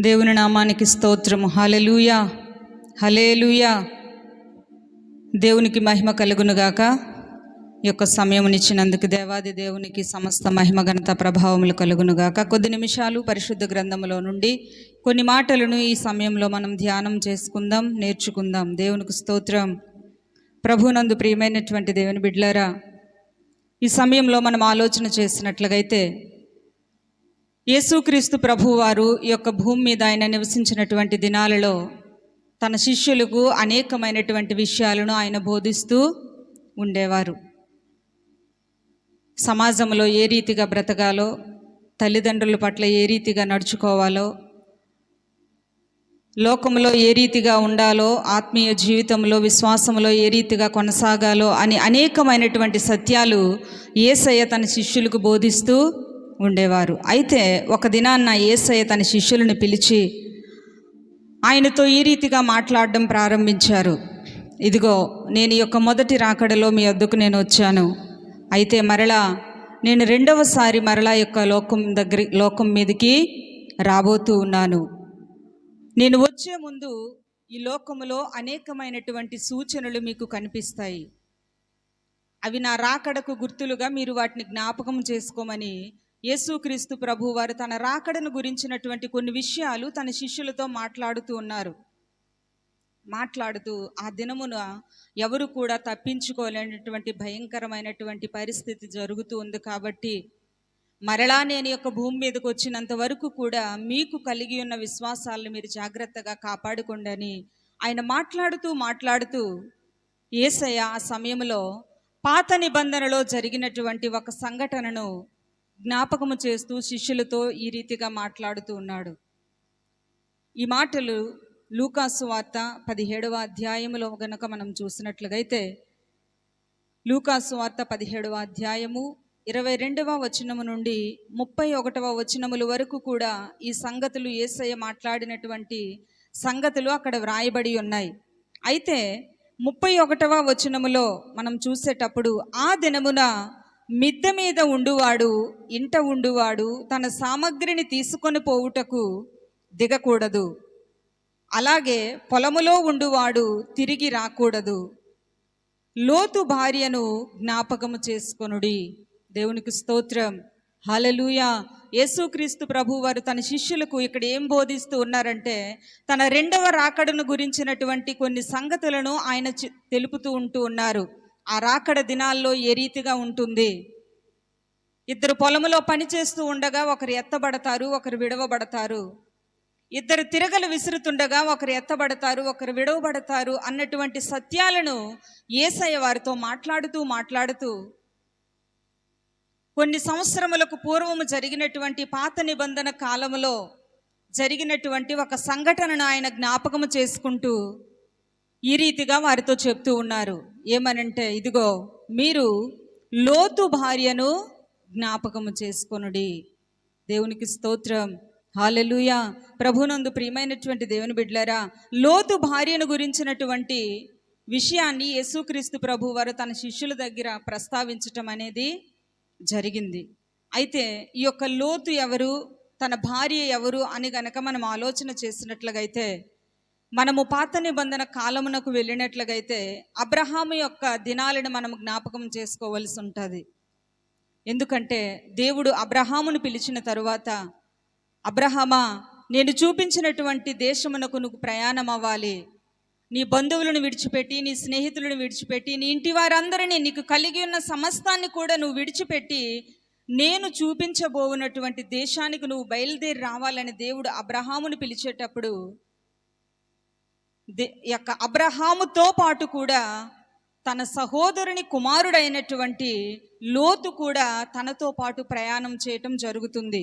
దేవుని నామానికి స్తోత్రము. హల్లెలూయా, హల్లెలూయా. దేవునికి మహిమ కలుగునుగాక. ఈ యొక్క సమయమునిచ్చినందుకు దేవాది దేవునికి సమస్త మహిమ ఘనత ప్రభావములు కలుగునుగాక. కొద్ది నిమిషాలు పరిశుద్ధ గ్రంథములో నుండి కొన్ని మాటలను ఈ సమయంలో మనం ధ్యానం చేసుకుందాం, నేర్చుకుందాం. దేవునికి స్తోత్రం. ప్రభునందు ప్రియమైనటువంటి దేవుని బిడ్డలారా, ఈ సమయంలో మనం ఆలోచన చేసినట్లుగైతే యేసుక్రీస్తు ప్రభువారు ఈ యొక్క భూమి మీద ఆయన నివసించినటువంటి దినాలలో తన శిష్యులకు అనేకమైనటువంటి విషయాలను ఆయన బోధిస్తూ ఉండేవారు. సమాజంలో ఏ రీతిగా బ్రతకాలో, తల్లిదండ్రుల పట్ల ఏ రీతిగా నడుచుకోవాలో, లోకంలో ఏ రీతిగా ఉండాలో, ఆత్మీయ జీవితంలో విశ్వాసంలో ఏ రీతిగా కొనసాగాలో అని అనేకమైనటువంటి సత్యాలు యేసయ్య తన శిష్యులకు బోధిస్తూ ఉండేవారు. అయితే ఒక దినాన్న యేసయ్య తన శిష్యులను పిలిచి ఆయనతో ఈ రీతిగా మాట్లాడడం ప్రారంభించారు. ఇదిగో, నేను ఈ యొక్క మొదటి రాకడలో మీ వద్దకు నేను వచ్చాను. అయితే మరలా నేను రెండవసారి మరలా యొక్క లోకం మీదకి రాబోతూ ఉన్నాను. నేను వచ్చే ముందు ఈ లోకములో అనేకమైనటువంటి సూచనలు మీకు కనిపిస్తాయి. అవి నా రాకడకు గుర్తులుగా మీరు వాటిని జ్ఞాపకం చేసుకోమని యేసుక్రీస్తు ప్రభు వారు తన రాకడను గురించినటువంటి కొన్ని విషయాలు తన శిష్యులతో మాట్లాడుతూ ఆ దినమున ఎవరు కూడా తప్పించుకోలేనటువంటి భయంకరమైనటువంటి పరిస్థితి జరుగుతూ ఉంది. కాబట్టి మరలా నేను యొక్క భూమి మీదకి వచ్చినంత వరకు కూడా మీకు కలిగి ఉన్న విశ్వాసాలను మీరు జాగ్రత్తగా కాపాడుకోండి అని ఆయన మాట్లాడుతూ యేసయ్య ఆ సమయంలో పాత నిబంధనలో జరిగినటువంటి ఒక సంఘటనను జ్ఞాపకము చేస్తూ శిష్యులతో ఈ రీతిగా మాట్లాడుతూ ఉన్నాడు. ఈ మాటలు లూకాసు వార్త 17వ అధ్యాయములో గనక మనం చూసినట్లుగైతే, లూకాసు వార్త 17వ అధ్యాయము 22వ వచనము నుండి 31వ వచనముల వరకు కూడా ఈ సంగతులు యేసయ్య మాట్లాడినటువంటి సంగతులు అక్కడ వ్రాయబడి ఉన్నాయి. అయితే 31వ వచనములో మనం చూసేటప్పుడు, ఆ దినమున మిద్దె మీద ఉండువాడు, ఇంట ఉండువాడు తన సామగ్రిని తీసుకొని పోవుటకు దిగకూడదు. అలాగే పొలములో ఉండువాడు తిరిగి రాకూడదు. లోతు భార్యను జ్ఞాపకము చేసుకొనుడి. దేవునికి స్తోత్రం. హల్లెలూయా. యేసుక్రీస్తు ప్రభు వారు తన శిష్యులకు ఇక్కడ ఏం బోధిస్తూ ఉన్నారంటే, తన రెండవ రాకడను గురించినటువంటి కొన్ని సంగతులను ఆయన తెలుపుతూ ఉన్నారు. ఆ రాకడ దినాల్లో ఏ రీతిగా ఉంటుంది? ఇద్దరు పొలములో పనిచేస్తూ ఉండగా ఒకరు ఎత్తబడతారు, ఒకరు విడవబడతారు. ఇద్దరు తిరగలు విసురుతుండగా ఒకరు ఎత్తబడతారు, ఒకరు విడవబడతారు అన్నటువంటి సత్యాలను యేసయ్య వారితో మాట్లాడుతూ కొన్ని సంవత్సరములకు పూర్వము జరిగినటువంటి పాత నిబంధన కాలములో జరిగినటువంటి ఒక సంఘటనను ఆయన జ్ఞాపకము చేసుకుంటూ ఈ రీతిగా వారితో చెప్తూ ఉన్నారు. ఏమనంటే, ఇదిగో, మీరు లోతు భార్యను జ్ఞాపకము చేసుకొనుడి. దేవునికి స్తోత్రం. హల్లెలూయా. ప్రభునందు ప్రియమైనటువంటి దేవుని బిడ్డలారా, లోతు భార్యను గురించినటువంటి విషయాన్ని యేసుక్రీస్తు ప్రభు వారు తన శిష్యుల దగ్గర ప్రస్తావించటం అనేది జరిగింది. అయితే ఈ యొక్క లోతు ఎవరు, తన భార్య ఎవరు అని గనక మనం ఆలోచన చేసినట్లుగైతే, మనము పాత నిబంధన కాలమునకు వెళ్ళినట్లుగైతే అబ్రహాము యొక్క దినాలను మనం జ్ఞాపకం చేసుకోవలసి ఉంటుంది. ఎందుకంటే దేవుడు అబ్రహామును పిలిచిన తరువాత, అబ్రహామా, నేను చూపించినటువంటి దేశమునకు నువ్వు ప్రయాణం అవ్వాలి. నీ బంధువులను విడిచిపెట్టి, నీ స్నేహితులను విడిచిపెట్టి, నీ ఇంటి వారందరినీ, నీకు కలిగి ఉన్న సమస్తాన్ని కూడా నువ్వు విడిచిపెట్టి నేను చూపించబోవున్నటువంటి దేశానికి నువ్వు బయలుదేరి రావాలని దేవుడు అబ్రహామును పిలిచేటప్పుడు, యొక్క అబ్రహాముతో పాటు కూడా తన సహోదరుని కుమారుడైనటువంటి లోతు కూడా తనతో పాటు ప్రయాణం చేయటం జరుగుతుంది.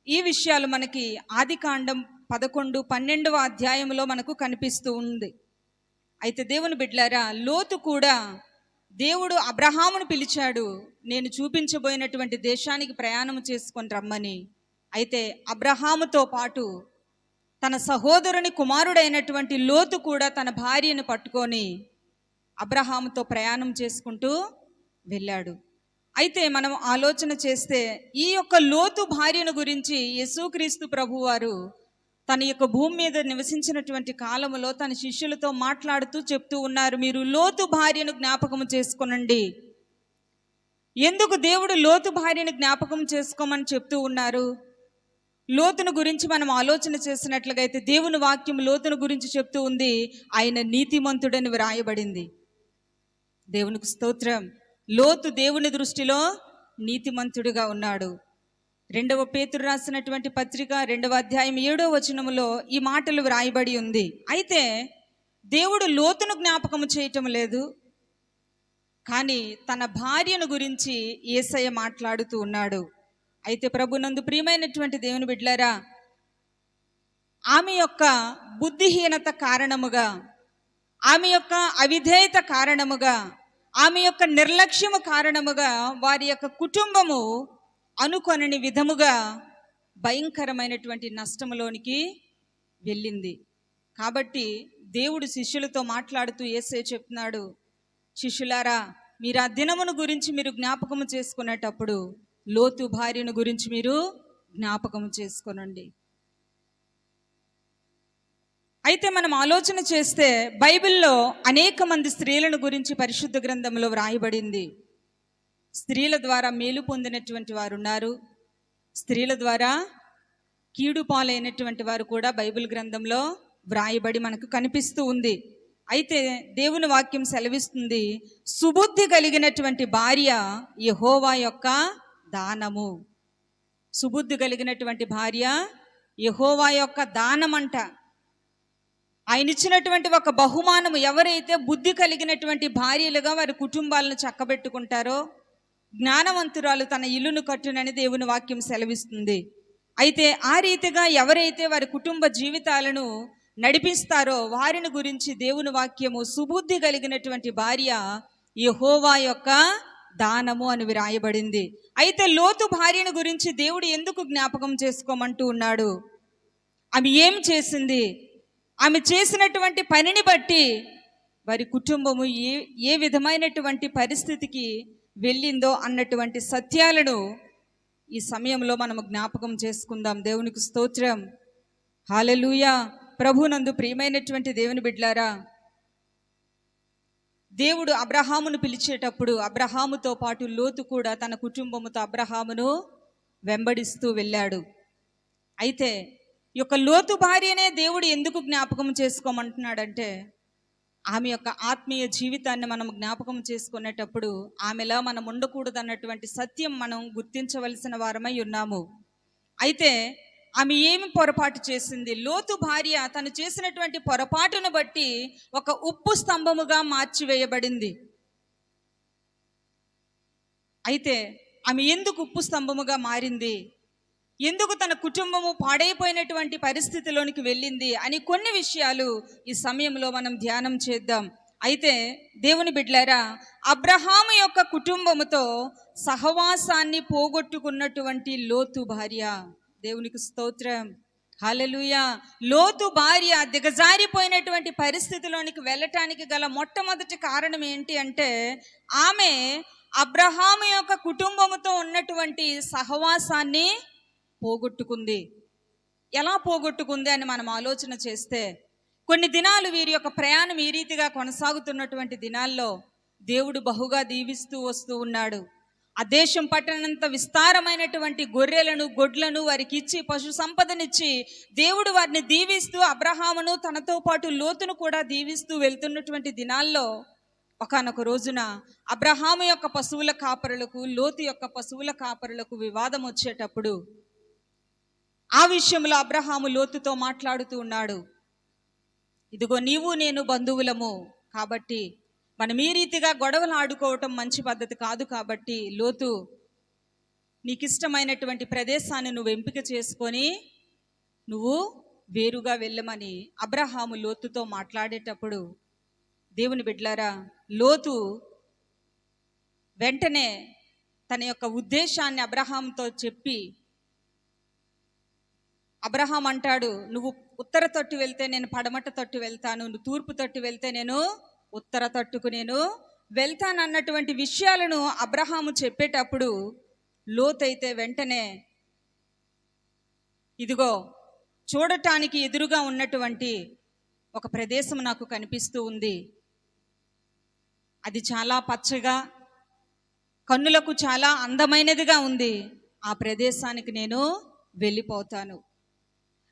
ఈ విషయాలు మనకి ఆదికాండం 11, 12వ అధ్యాయంలో మనకు కనిపిస్తూ ఉంది. అయితే దేవుని బిడ్డలారా, లోతు కూడా దేవుడు అబ్రహామును పిలిచాడు, నేను చూపించబోయినటువంటి దేశానికి ప్రయాణం చేసుకొని రమ్మని. అయితే అబ్రహాముతో పాటు తన సహోదరుని కుమారుడైనటువంటి లోతు కూడా తన భార్యను పట్టుకొని అబ్రహాముతో ప్రయాణం చేసుకుంటూ వెళ్ళాడు. అయితే మనం ఆలోచన చేస్తే, ఈ యొక్క లోతు భార్యను గురించి యేసుక్రీస్తు ప్రభువారు తన యొక్క భూమి మీద నివసించినటువంటి కాలములో తన శిష్యులతో మాట్లాడుతూ చెప్తూ ఉన్నారు, మీరు లోతు భార్యను జ్ఞాపకం చేసుకొనండి. ఎందుకు దేవుడు లోతు భార్యను జ్ఞాపకం చేసుకోమని చెప్తూ ఉన్నారు? లోతును గురించి మనం ఆలోచన చేసినట్లుగా అయితే దేవుని వాక్యం లోతును గురించి చెప్తూ ఉంది, ఆయన నీతిమంతుడని వ్రాయబడింది. దేవునికి స్తోత్రం. లోతు దేవుని దృష్టిలో నీతిమంతుడిగా ఉన్నాడు. 2వ పేతురు రాసినటువంటి పత్రిక 2వ అధ్యాయం 7వ వచనములో ఈ మాటలు వ్రాయబడి ఉంది. అయితే దేవుడు లోతును జ్ఞాపకం చేయటం లేదు, కానీ తన భార్యను గురించి యేసయ్య మాట్లాడుతూ ఉన్నాడు. అయితే ప్రభునందు ప్రియమైనటువంటి దేవుని బిడ్డలారా, ఆమె యొక్క బుద్ధిహీనత కారణముగా, ఆమె యొక్క అవిధేయత కారణముగా, ఆమె యొక్క నిర్లక్ష్యము కారణముగా వారి యొక్క కుటుంబము అనుకొనని విధముగా భయంకరమైనటువంటి నష్టములోనికి వెళ్ళింది. కాబట్టి దేవుడు శిష్యులతో మాట్లాడుతూ యేసయ్య చెప్తున్నాడు, శిష్యులారా, మీరు ఆ దినమును గురించి మీరు జ్ఞాపకము చేసుకునేటప్పుడు లోతు భార్యను గురించి మీరు జ్ఞాపకము చేసుకొనండి. అయితే మనం ఆలోచన చేస్తే బైబిల్లో అనేక మంది స్త్రీలను గురించి పరిశుద్ధ గ్రంథంలో వ్రాయబడింది. స్త్రీల ద్వారా మేలు పొందినటువంటి వారు ఉన్నారు, స్త్రీల ద్వారా కీడు పాలైనటువంటి వారు కూడా బైబిల్ గ్రంథంలో వ్రాయబడి మనకు కనిపిస్తూ ఉంది. అయితే దేవుని వాక్యం సెలవిస్తుంది, సుబుద్ధి కలిగినటువంటి భార్య యెహోవా యొక్క దానము. సుబుద్ధి కలిగినటువంటి భార్య యెహోవా యొక్క దానమంట. ఆయన ఇచ్చినటువంటి ఒక బహుమానము. ఎవరైతే బుద్ధి కలిగినటువంటి భార్యలుగా వారి కుటుంబాలను చక్కబెట్టుకుంటారో, జ్ఞానవంతురాలు తన ఇల్లును కట్టునని దేవుని వాక్యం సెలవిస్తుంది. అయితే ఆ రీతిగా ఎవరైతే వారి కుటుంబ జీవితాలను నడిపిస్తారో వారిని గురించి దేవుని వాక్యము సుబుద్ధి కలిగినటువంటి భార్య యెహోవా యొక్క దానము అని వ్రాయబడింది. అయితే లోతు భార్యను గురించి దేవుడు ఎందుకు జ్ఞాపకం చేసుకోమంటూ ఉన్నాడు? ఆమె ఏం చేసింది? ఆమె చేసినటువంటి పనిని బట్టి వారి కుటుంబము ఏ విధమైనటువంటి పరిస్థితికి వెళ్ళిందో అన్నటువంటి సత్యాలను ఈ సమయంలో మనము జ్ఞాపకం చేసుకుందాం. దేవునికి స్తోత్రం. హల్లెలూయా. ప్రభునందు ప్రియమైనటువంటి దేవుని బిడ్డలారా, దేవుడు అబ్రహామును పిలిచేటప్పుడు అబ్రహాముతో పాటు లోతు కూడా తన కుటుంబముతో అబ్రహామును వెంబడిస్తూ వెళ్ళాడు. అయితే ఈ యొక్క లోతు భార్యనే దేవుడు ఎందుకు జ్ఞాపకం చేసుకోమంటున్నాడంటే, ఆమె యొక్క ఆత్మీయ జీవితాన్ని మనం జ్ఞాపకం చేసుకునేటప్పుడు ఆమెలా మనం ఉండకూడదు అన్నటువంటి సత్యం మనం గుర్తించవలసిన వారమై ఉన్నాము. అయితే ఆమె ఏమి పొరపాటు చేసింది? లోతు భార్య తను చేసినటువంటి పొరపాటును బట్టి ఒక ఉప్పు స్తంభముగా మార్చివేయబడింది. అయితే ఆమె ఎందుకు ఉప్పు స్తంభముగా మారింది? ఎందుకు తన కుటుంబము పాడైపోయినటువంటి పరిస్థితిలోనికి వెళ్ళింది అని కొన్ని విషయాలు ఈ సమయంలో మనం ధ్యానం చేద్దాం. అయితే దేవుని బిడ్డలారా, అబ్రహాము యొక్క కుటుంబముతో సహవాసాన్ని పోగొట్టుకున్నటువంటి లోతు భార్య, దేవునికి స్తోత్రం, హల్లెలూయా. లోతు భార్య దిగజారిపోయినటువంటి పరిస్థితిలోనికి వెళ్ళటానికి గల మొట్టమొదటి కారణం ఏంటి అంటే, ఆమె అబ్రహాము యొక్క కుటుంబముతో ఉన్నటువంటి సహవాసాన్ని పోగొట్టుకుంది. ఎలా పోగొట్టుకుంది అని మనం ఆలోచన చేస్తే, కొన్ని దినాలు వీరి యొక్క ప్రయాణం ఈ రీతిగా కొనసాగుతున్నటువంటి దినాల్లో దేవుడు బహుగా దీవిస్తూ వస్తూ ఉన్నాడు. ఆ దేశం పట్టణంత విస్తారమైనటువంటి గొర్రెలను గొడ్లను వారికి ఇచ్చి పశు సంపదనిచ్చి దేవుడు వారిని దీవిస్తూ అబ్రహామును తనతో పాటు లోతును కూడా దీవిస్తూ వెళ్తున్నటువంటి దినాల్లో ఒకానొక రోజున అబ్రహాము యొక్క పశువుల కాపరులకు లోతు యొక్క పశువుల కాపరులకు వివాదం వచ్చేటప్పుడు ఆ విషయంలో అబ్రహాము లోతుతో మాట్లాడుతూ ఉన్నాడు. ఇదిగో నీవు నేను బంధువులము, కాబట్టి మనం ఈ రీతిగా గొడవలు ఆడుకోవటం మంచి పద్ధతి కాదు. కాబట్టి లోతు, నీకు ఇష్టమైనటువంటి ప్రదేశాన్ని నువ్వు ఎంపిక చేసుకొని నువ్వు వేరుగా వెళ్ళమని అబ్రహాము లోతుతో మాట్లాడేటప్పుడు, దేవుని బిడ్డలారా, లోతు వెంటనే తన యొక్క ఉద్దేశాన్ని అబ్రహాముతో చెప్పి, అబ్రహాం అంటాడు, నువ్వు ఉత్తర తట్టు వెళ్తే నేను పడమట తట్టు వెళ్తాను, నువ్వు తూర్పు తట్టు వెళ్తే నేను ఉత్తర తట్టుకు నేను వెళ్తాను అన్నటువంటి విషయాలను అబ్రహాము చెప్పేటప్పుడు లోతైతే వెంటనే, ఇదిగో చూడటానికి ఎదురుగా ఉన్నటువంటి ఒక ప్రదేశం నాకు కనిపిస్తూ ఉంది. అది చాలా పచ్చగా, కన్నులకు చాలా అందమైనదిగా ఉంది. ఆ ప్రదేశానికి నేను వెళ్ళిపోతాను.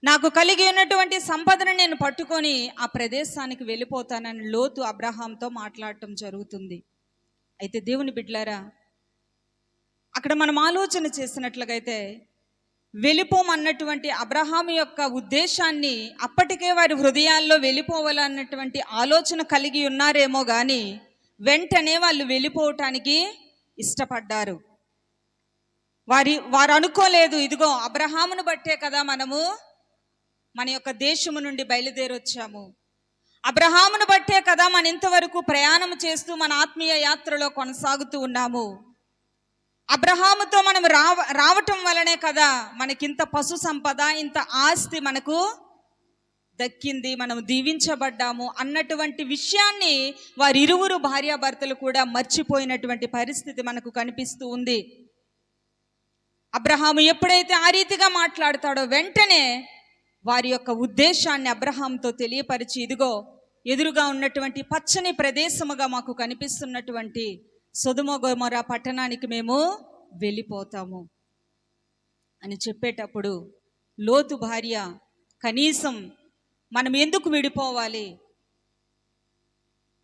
నాకు కలిగి ఉన్నటువంటి సంపదను నేను పట్టుకొని ఆ ప్రదేశానికి వెళ్ళిపోతానని లోతు అబ్రహాంతో మాట్లాడటం జరుగుతుంది. అయితే దేవుని బిడ్డలారా, అక్కడ మనం ఆలోచన చేసినట్లుగైతే వెళ్ళిపోమన్నటువంటి అబ్రహాము యొక్క ఉద్దేశాన్ని అప్పటికే వారి హృదయాల్లో వెళ్ళిపోవాలన్నటువంటి ఆలోచన కలిగి ఉన్నారేమో కానీ వెంటనే వాళ్ళు వెళ్ళిపోవటానికి ఇష్టపడ్డారు. వారు అనుకోలేదు, ఇదిగో అబ్రహామును బట్టే కదా మనము మన యొక్క దేశము నుండి బయలుదేరొచ్చాము, అబ్రహామును బట్టే కదా మన ఇంతవరకు ప్రయాణం చేస్తూ మన ఆత్మీయ యాత్రలో కొనసాగుతూ ఉన్నాము, అబ్రహాముతో మనం రావటం వలనే కదా మనకింత పశు సంపద, ఇంత ఆస్తి మనకు దక్కింది, మనం దీవించబడ్డాము అన్నటువంటి విషయాన్ని వారిరువురు భార్యాభర్తలు కూడా మర్చిపోయినటువంటి పరిస్థితి మనకు కనిపిస్తూ ఉంది. అబ్రహాము ఎప్పుడైతే ఆ రీతిగా మాట్లాడతాడో వెంటనే వారి యొక్క ఉద్దేశాన్ని అబ్రహాంతో తెలియపరిచి, ఇదిగో ఎదురుగా ఉన్నటువంటి పచ్చని ప్రదేశముగా మాకు కనిపిస్తున్నటువంటి సొదొమ గొమొర్రా పట్టణానికి మేము వెళ్ళిపోతాము అని చెప్పేటప్పుడు లోతు భార్య, కనీసం మనం ఎందుకు విడిపోవాలి,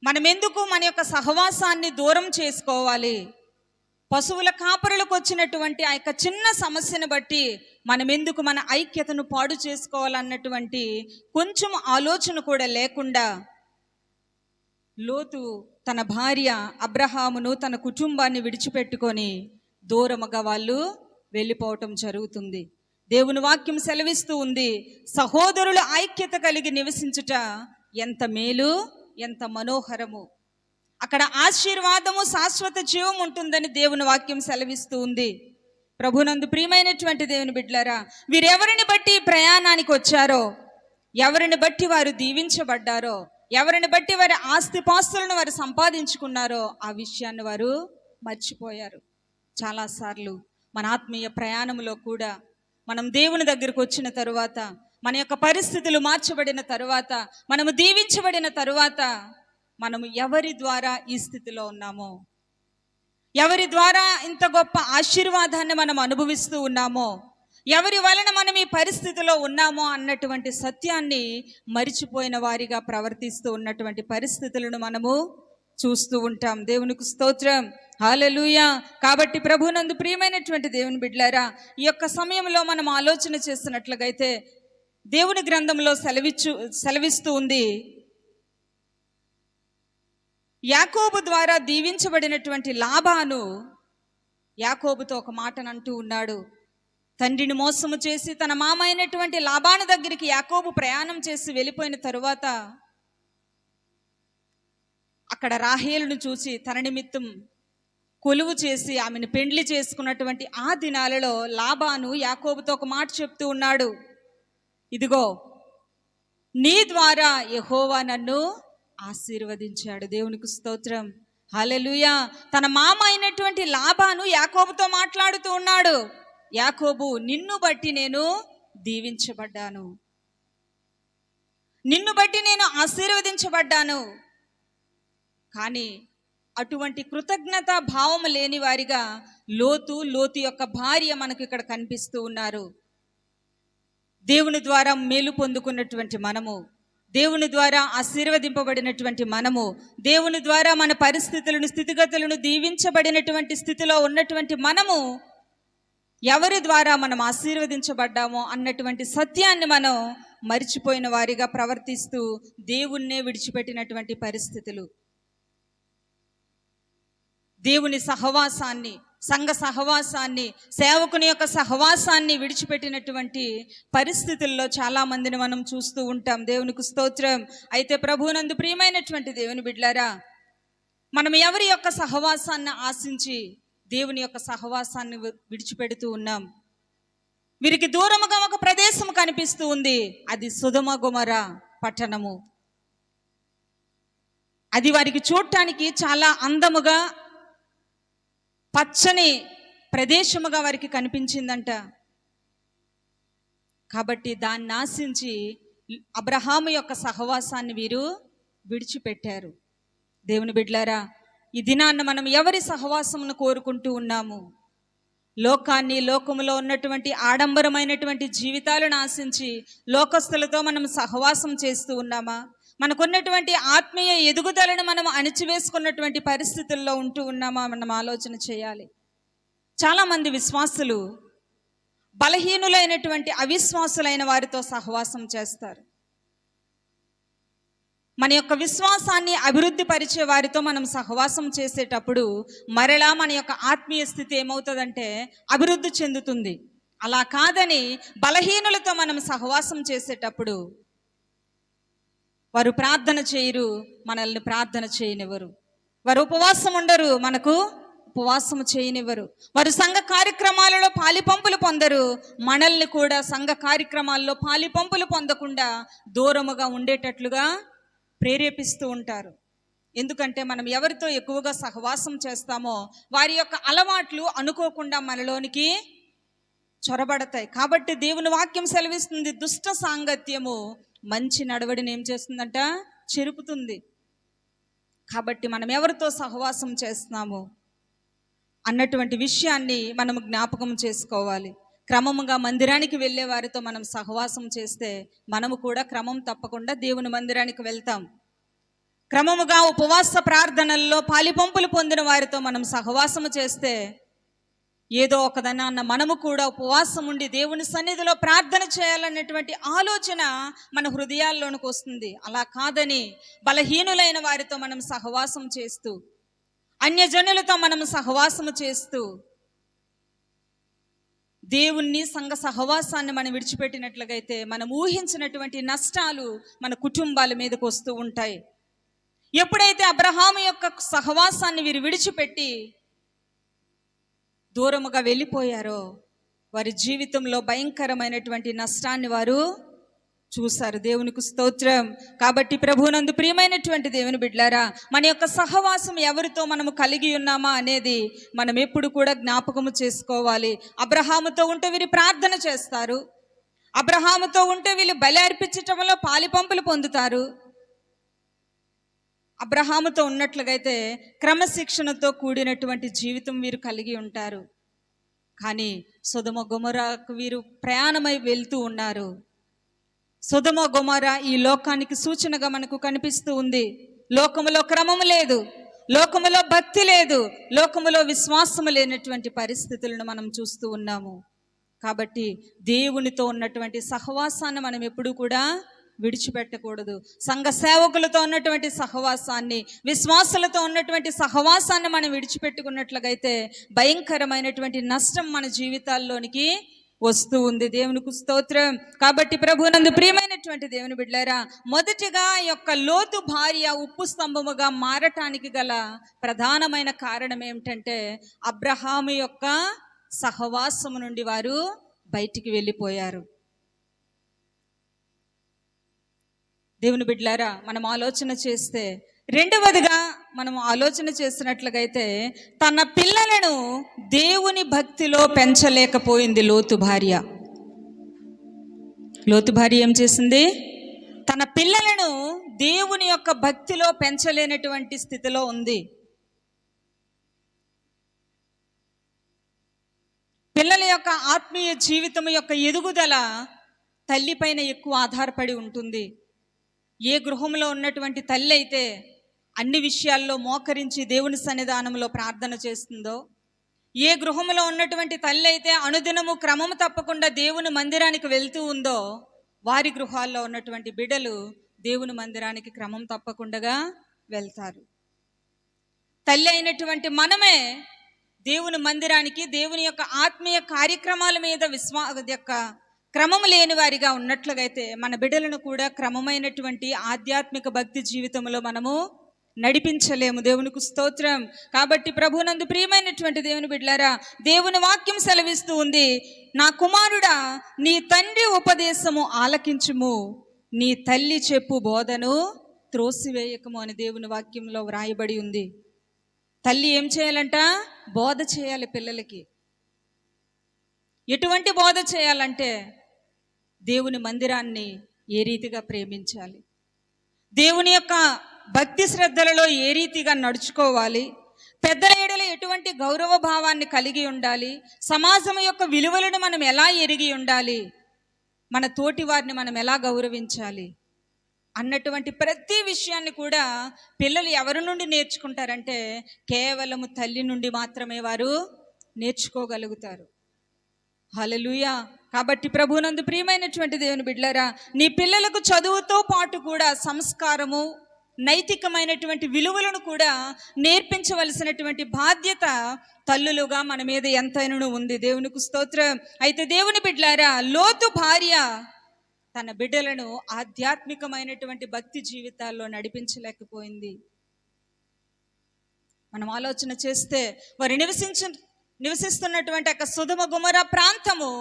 మనం ఎందుకు మన యొక్క సహవాసాన్ని దూరం చేసుకోవాలి, పశువుల కాపరులకు వచ్చినటువంటి ఆ యొక్క చిన్న సమస్యను బట్టి మనం ఎందుకు మన ఐక్యతను పాడు చేసుకోవాలన్నటువంటి కొంచెం ఆలోచన కూడా లేకుండా లోతు తన భార్య అబ్రహామును, తన కుటుంబాన్ని విడిచిపెట్టుకొని దూరముగా వాళ్ళు వెళ్ళిపోవటం జరుగుతుంది. దేవుని వాక్యం సెలవిస్తూ ఉంది, సహోదరుల ఐక్యత కలిగి నివసించుట ఎంత మేలు, ఎంత మనోహరము. అక్కడ ఆశీర్వాదము, శాశ్వత జీవం ఉంటుందని దేవుని వాక్యం సెలవిస్తూ ఉంది. ప్రభునందు ప్రియమైనటువంటి దేవుని బిడ్డలారా, వీరెవరిని బట్టి ప్రయాణానికి వచ్చారో, ఎవరిని బట్టి వారు దీవించబడ్డారో, ఎవరిని బట్టి వారి ఆస్తిపాస్తులను వారు సంపాదించుకున్నారో ఆ విషయాన్ని వారు మర్చిపోయారు. చాలాసార్లు మన ఆత్మీయ ప్రయాణంలో కూడా మనం దేవుని దగ్గరకు వచ్చిన తరువాత, మన యొక్క పరిస్థితులు మార్చబడిన తరువాత, మనము దీవించబడిన తరువాత మనము ఎవరి ద్వారా ఈ స్థితిలో ఉన్నామో, ఎవరి ద్వారా ఇంత గొప్ప ఆశీర్వాదాన్ని మనం అనుభవిస్తూ ఉన్నామో, ఎవరి వలన మనం ఈ పరిస్థితిలో ఉన్నామో అన్నటువంటి సత్యాన్ని మరిచిపోయిన వారిగా ప్రవర్తిస్తూ ఉన్నటువంటి పరిస్థితులను మనము చూస్తూ ఉంటాం. దేవునికి స్తోత్రం, హల్లెలూయా. కాబట్టి ప్రభునందు ప్రియమైనటువంటి దేవుని బిడ్డలారా, ఈ యొక్క సమయంలో మనం ఆలోచన చేస్తున్నట్లుగైతే దేవుని గ్రంథంలో సెలవిస్తూ ఉంది, యాకోబు ద్వారా దీవించబడినటువంటి లాబాను యాకోబుతో ఒక మాటను అంటూ ఉన్నాడు. తండ్రిని మోసము చేసి తన మామ అయినటువంటి లాబాను దగ్గరికి యాకోబు ప్రయాణం చేసి వెళ్ళిపోయిన తరువాత అక్కడ రాహేలును చూసి తన నిమిత్తం కొలువు చేసి ఆమెను పెండ్లి చేసుకున్నటువంటి ఆ దినాలలో లాబాను యాకోబుతో ఒక మాట చెప్తూ ఉన్నాడు, ఇదిగో నీ ద్వారా యెహోవా నన్ను ఆశీర్వదించాడు. దేవునికి స్తోత్రం, హల్లెలూయా. తన మామ అయినటువంటి లాబాను యాకోబుతో మాట్లాడుతూ ఉన్నాడు, యాకోబు నిన్ను బట్టి నేను దీవించబడ్డాను, నిన్ను బట్టి నేను ఆశీర్వదించబడ్డాను. కానీ అటువంటి కృతజ్ఞత భావం లేని వారిగా లోతు యొక్క భార్య మనకు ఇక్కడ కనిపిస్తూ ఉన్నారు. దేవుని ద్వారా మేలు పొందుకున్నటువంటి మనము, దేవుని ద్వారా ఆశీర్వదింపబడినటువంటి మనము, దేవుని ద్వారా మన పరిస్థితులను, స్థితిగతులను దీవించబడినటువంటి స్థితిలో ఉన్నటువంటి మనము ఎవరి ద్వారా మనం ఆశీర్వదించబడ్డామో అన్నటువంటి సత్యాన్ని మనం మరిచిపోయిన వారిగా ప్రవర్తిస్తూ దేవుణ్ణే విడిచిపెట్టినటువంటి పరిస్థితులు, దేవుని సహవాసాన్ని, సంఘ సహవాసాన్ని, సేవకుని యొక్క సహవాసాన్ని విడిచిపెట్టినటువంటి పరిస్థితుల్లో చాలా మందిని మనం చూస్తూ ఉంటాం. దేవునికి స్తోత్రం. అయితే ప్రభువునందు ప్రియమైనటువంటి దేవుని బిడ్డలారా, మనం ఎవరి యొక్క సహవాసాన్ని ఆశించి దేవుని యొక్క సహవాసాన్ని విడిచిపెడుతూ ఉన్నాం? వీరికి దూరముగా ఒక ప్రదేశం కనిపిస్తూ ఉంది, అది సొదొమ గొమొర్రా పట్టణము. అది వారికి చూడటానికి చాలా అందముగా, పచ్చని ప్రదేశముగా వారికి కనిపించిందంట. కాబట్టి దాన్ని ఆశించి అబ్రహాము యొక్క సహవాసాన్ని వీరు విడిచిపెట్టారు. దేవుని బిడ్డలారా, ఈ దినాన్న మనం ఎవరి సహవాసమును కోరుకుంటూ ఉన్నాము? లోకాన్ని, లోకములో ఉన్నటువంటి ఆడంబరమైనటువంటి జీవితాలను ఆశించి లోకస్తులతో మనం సహవాసం చేస్తూ ఉన్నామా? మనకున్నటువంటి ఆత్మీయ ఎదుగుదలను మనం అణిచివేసుకున్నటువంటి పరిస్థితుల్లో ఉంటూ ఉన్నామా? మనం ఆలోచన చేయాలి. చాలామంది విశ్వాసులు బలహీనులైనటువంటి అవిశ్వాసులైన వారితో సహవాసం చేస్తారు. మన యొక్క విశ్వాసాన్ని అభివృద్ధి పరిచే వారితో మనం సహవాసం చేసేటప్పుడు మరలా మన యొక్క ఆత్మీయ స్థితి ఏమవుతుందంటే అభివృద్ధి చెందుతుంది. అలా కాదని బలహీనులతో మనం సహవాసం చేసేటప్పుడు వారు ప్రార్థన చేయరు, మనల్ని ప్రార్థన చేయనివ్వరు. వారు ఉపవాసం ఉండరు, మనకు ఉపవాసము చేయనివ్వరు. వారు సంఘ కార్యక్రమాలలో పాలిపంపులు పొందరు, మనల్ని కూడా సంఘ కార్యక్రమాల్లో పాలిపంపులు పొందకుండా దూరముగా ఉండేటట్లుగా ప్రేరేపిస్తూ ఉంటారు. ఎందుకంటే మనం ఎవరితో ఎక్కువగా సహవాసం చేస్తామో వారి యొక్క అలవాట్లు అనుకోకుండా మనలోనికి చొరబడతాయి. కాబట్టి దేవుని వాక్యం సెలవిస్తుంది, దుష్ట సాంగత్యము మంచి నడవడిని ఏం చేస్తుందంట? చెరుపుతుంది. కాబట్టి మనం ఎవరితో సహవాసం చేస్తున్నాము అన్నటువంటి విషయాన్ని మనం జ్ఞాపకం చేసుకోవాలి. క్రమముగా మందిరానికి వెళ్ళే వారితో మనం సహవాసం చేస్తే మనము కూడా క్రమం తప్పకుండా దేవుని మందిరానికి వెళ్తాం. క్రమముగా ఉపవాస ప్రార్థనల్లో పాలిపంపులు పొందిన వారితో మనం సహవాసము చేస్తే ఏదో ఒకదనాన్న మనము కూడా ఉపవాసం ఉండి దేవుని సన్నిధిలో ప్రార్థన చేయాలనేటువంటి ఆలోచన మన హృదయాల్లోనికి వస్తుంది. అలా కాదని బలహీనులైన వారితో మనం సహవాసం చేస్తూ, అన్యజనులతో మనం సహవాసము చేస్తూ దేవుణ్ణి, సంఘ సహవాసాన్ని మనం విడిచిపెట్టినట్లయితే మనం ఊహించినటువంటి నష్టాలు మన కుటుంబాల మీదకు వస్తూ ఉంటాయి. ఎప్పుడైతే అబ్రహాము యొక్క సహవాసాన్ని వీరు విడిచిపెట్టి దూరముగా వెళ్ళిపోయారో వారి జీవితంలో భయంకరమైనటువంటి నష్టాన్ని వారు చూశారు. దేవునికి స్తోత్రం. కాబట్టి ప్రభువునందు ప్రియమైనటువంటి దేవుని బిడ్డలారా, మన యొక్క సహవాసం ఎవరితో మనము కలిగి ఉన్నామా అనేది మనం ఎప్పుడు కూడా జ్ఞాపకము చేసుకోవాలి. అబ్రహాముతో ఉంటే వీరు ప్రార్థన చేస్తారు, అబ్రహాముతో ఉంటే వీళ్ళు బలి అర్పించటంలో పాలిపంపులు పొందుతారు. అబ్రహాముతో ఉన్నట్లుగైతే క్రమశిక్షణతో కూడినటువంటి జీవితం వీరు కలిగి ఉంటారు. కానీ సొదొమ గొమొరాకు వీరు ప్రయాణమై వెళ్తూ ఉన్నారు. సొదొమ గొమొర ఈ లోకానికి సూచనగా మనకు కనిపిస్తూ ఉంది. లోకములో క్రమము లేదు, లోకములో భక్తి లేదు, లోకములో విశ్వాసము లేనటువంటి పరిస్థితులను మనం చూస్తూ ఉన్నాము. కాబట్టి దేవునితో ఉన్నటువంటి సహవాసాన్ని మనం ఎప్పుడూ కూడా విడిచిపెట్టకూడదు. సంఘ సేవకులతో ఉన్నటువంటి సహవాసాన్ని, విశ్వాసులతో ఉన్నటువంటి సహవాసాన్ని మనం విడిచిపెట్టుకున్నట్లయితే భయంకరమైనటువంటి నష్టం మన జీవితాల్లోనికి వస్తూ ఉంది. దేవునికి స్తోత్రం. కాబట్టి ప్రభువునందు ప్రియమైనటువంటి దేవుని బిడ్డలారా, మొదటిగా ఈ యొక్క లోతు భార్య ఉప్పు స్తంభముగా మారటానికి గల ప్రధానమైన కారణం ఏమిటంటే అబ్రహాము యొక్క సహవాసము నుండి వారు బయటికి వెళ్ళిపోయారు. దేవుని బిడ్డలారా, మనం ఆలోచన చేస్తే రెండవదిగా మనం ఆలోచన చేసినట్లుగైతే తన పిల్లలను దేవుని భక్తిలో పెంచలేకపోయింది లోతు భార్య. లోతు భార్య ఏం చేసింది? తన పిల్లలను దేవుని యొక్క భక్తిలో పెంచలేనటువంటి స్థితిలో ఉంది. పిల్లల యొక్క ఆత్మీయ జీవితం యొక్క ఎదుగుదల తల్లిపైన ఎక్కువ ఆధారపడి ఉంటుంది. ఏ గృహంలో ఉన్నటువంటి తల్లి అయితే అన్ని విషయాల్లో మోకరించి దేవుని సన్నిధానంలో ప్రార్థన చేస్తుందో, ఏ గృహంలో ఉన్నటువంటి తల్లి అయితే అనుదినము క్రమము తప్పకుండా దేవుని మందిరానికి వెళ్తూ ఉందో, వారి గృహాల్లో ఉన్నటువంటి బిడ్డలు దేవుని మందిరానికి క్రమం తప్పకుండా వెళ్తారు. తల్లి అయినటువంటి మనమే దేవుని మందిరానికి, దేవుని యొక్క ఆత్మీయ కార్యక్రమాల మీద యొక్క క్రమము లేని వారిగా ఉన్నట్లుగైతే మన బిడ్డలను కూడా క్రమమైనటువంటి ఆధ్యాత్మిక భక్తి జీవితంలో మనము నడిపించలేము. దేవునికి స్తోత్రం. కాబట్టి ప్రభువునందు ప్రియమైనటువంటి దేవుని బిడ్డలారా, దేవుని వాక్యం సెలవిస్తూ ఉంది, నా కుమారుడా, నీ తండ్రి ఉపదేశము ఆలకించుము, నీ తల్లి చెప్పు బోధను త్రోసివేయకము అని దేవుని వాక్యంలో వ్రాయబడి ఉంది. తల్లి ఏం చేయాలంట? బోధ చేయాలి పిల్లలకి. ఎటువంటి బోధ చేయాలంటే దేవుని మందిరాన్ని ఏ రీతిగా ప్రేమించాలి, దేవుని యొక్క భక్తి శ్రద్ధలలో ఏ రీతిగా నడుచుకోవాలి, పెద్దల ఎడల ఎటువంటి గౌరవ భావాన్ని కలిగి ఉండాలి, సమాజం యొక్క విలువలను మనం ఎలా ఎరిగి ఉండాలి, మన తోటి వారిని మనం ఎలా గౌరవించాలి అన్నటువంటి ప్రతి విషయాన్ని కూడా పిల్లలు ఎవరి నుండి నేర్చుకుంటారంటే కేవలము తల్లి నుండి మాత్రమే వారు నేర్చుకోగలుగుతారు. హల్లెలూయా. కాబట్టి ప్రభువునందు ప్రియమైనటువంటి దేవుని బిడ్డలారా, నీ పిల్లలకు చదువుతో పాటు కూడా సంస్కారము, నైతికమైనటువంటి విలువలను కూడా నేర్పించవలసినటువంటి బాధ్యత తల్లులుగా మన మీద ఎంతైనా ఉంది. దేవునికి స్తోత్రం. అయితే దేవుని బిడ్డలారా, లోతు భార్య తన బిడ్డలను ఆధ్యాత్మికమైనటువంటి భక్తి జీవితాల్లో నడిపించలేకపోయింది. మనం ఆలోచన చేస్తే వారు నివసిస్తున్నటువంటి ఒక సొదొమ గొమొర్రా ప్రాంతము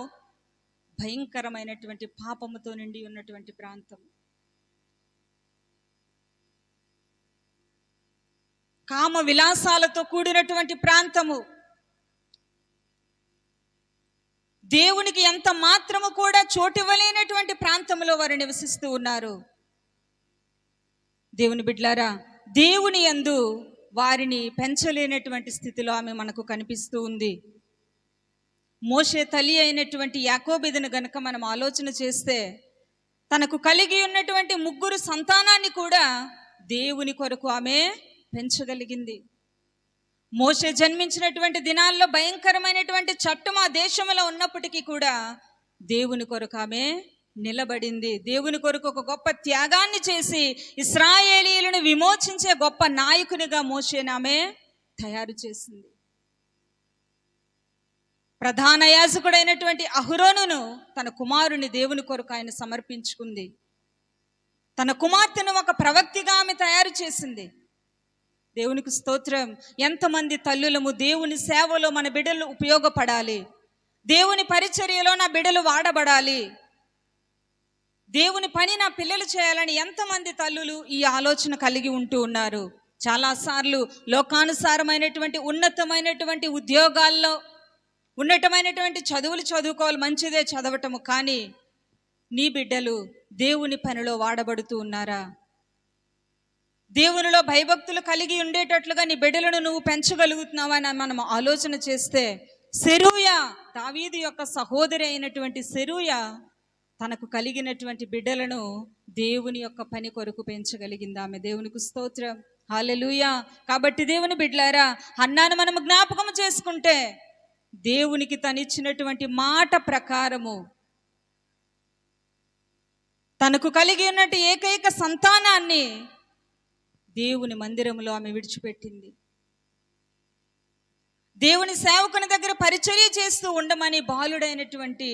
భయంకరమైనటువంటి పాపముతో నిండి ఉన్నటువంటి ప్రాంతం. కామ విలాసాలతో కూడినటువంటి ప్రాంతము. దేవునికి ఎంత మాత్రము కూడా చోటివ్వలేనటువంటి ప్రాంతంలో వారు నివసిస్తూ ఉన్నారు. దేవుని బిడ్డలారా, దేవుని యందు వారిని పెంచలేనటువంటి స్థితిలో ఆమె మనకు కనిపిస్తూ ఉంది. మోషే తల్లి అయినటువంటి యాకోబును గనుక మనం ఆలోచన చేస్తే తనకు కలిగి ఉన్నటువంటి 3 సంతానాన్ని కూడా దేవుని కొరకు ఆమె పెంచగలిగింది. మోషే జన్మించినటువంటి దినాల్లో భయంకరమైనటువంటి చట్టం ఆ దేశంలో ఉన్నప్పటికీ కూడా దేవుని కొరకు ఆమె నిలబడింది. దేవుని కొరకు ఒక గొప్ప త్యాగాన్ని చేసి ఇశ్రాయేలీయులను విమోచించే గొప్ప నాయకునిగా మోషేని ఆమె తయారు చేసింది. ప్రధాన యాజకుడైనటువంటి అహరోనును తన కుమారుని దేవుని కొరకు ఆయన సమర్పించుకుంది. తన కుమార్తెను ఒక ప్రవక్తిగా ఆమె తయారు చేసింది. దేవునికి స్తోత్రం. ఎంతమంది తల్లులము దేవుని సేవలో మన బిడ్డలు ఉపయోగపడాలి, దేవుని పరిచర్యలో నా బిడ్డలు వాడబడాలి, దేవుని పని నా పిల్లలు చేయాలని ఎంతమంది తల్లులు ఈ ఆలోచన కలిగి ఉంటూ ఉన్నారు. చాలాసార్లు లోకానుసారమైనటువంటి ఉన్నతమైనటువంటి ఉద్యోగాల్లో ఉన్నతమైనటువంటి చదువులు చదువుకోవాలి, మంచిదే చదవటము, కానీ నీ బిడ్డలు దేవుని పనిలో వాడబడుతూ ఉన్నారా? దేవునిలో భయభక్తులు కలిగి ఉండేటట్లుగా నీ బిడ్డలను నువ్వు పెంచగలుగుతున్నావా అని మనం ఆలోచన చేస్తే, సెరూయా, దావీదు యొక్క సహోదరి అయినటువంటి సెరూయా తనకు కలిగినటువంటి బిడ్డలను దేవుని యొక్క పని కొరకు పెంచగలిగింది ఆమె. దేవునికి స్తోత్రం. హల్లెలూయా. కాబట్టి దేవుని బిడ్డలారా, హన్నాను మనం జ్ఞాపకం చేసుకుంటే దేవునికి తనిచ్చినటువంటి మాట ప్రకారము తనకు కలిగి ఉన్నట్టు ఏకైక సంతానాన్ని దేవుని మందిరంలో ఆమె విడిచిపెట్టింది. దేవుని సేవకుని దగ్గర పరిచర్య చేస్తూ ఉండమని బాలుడైనటువంటి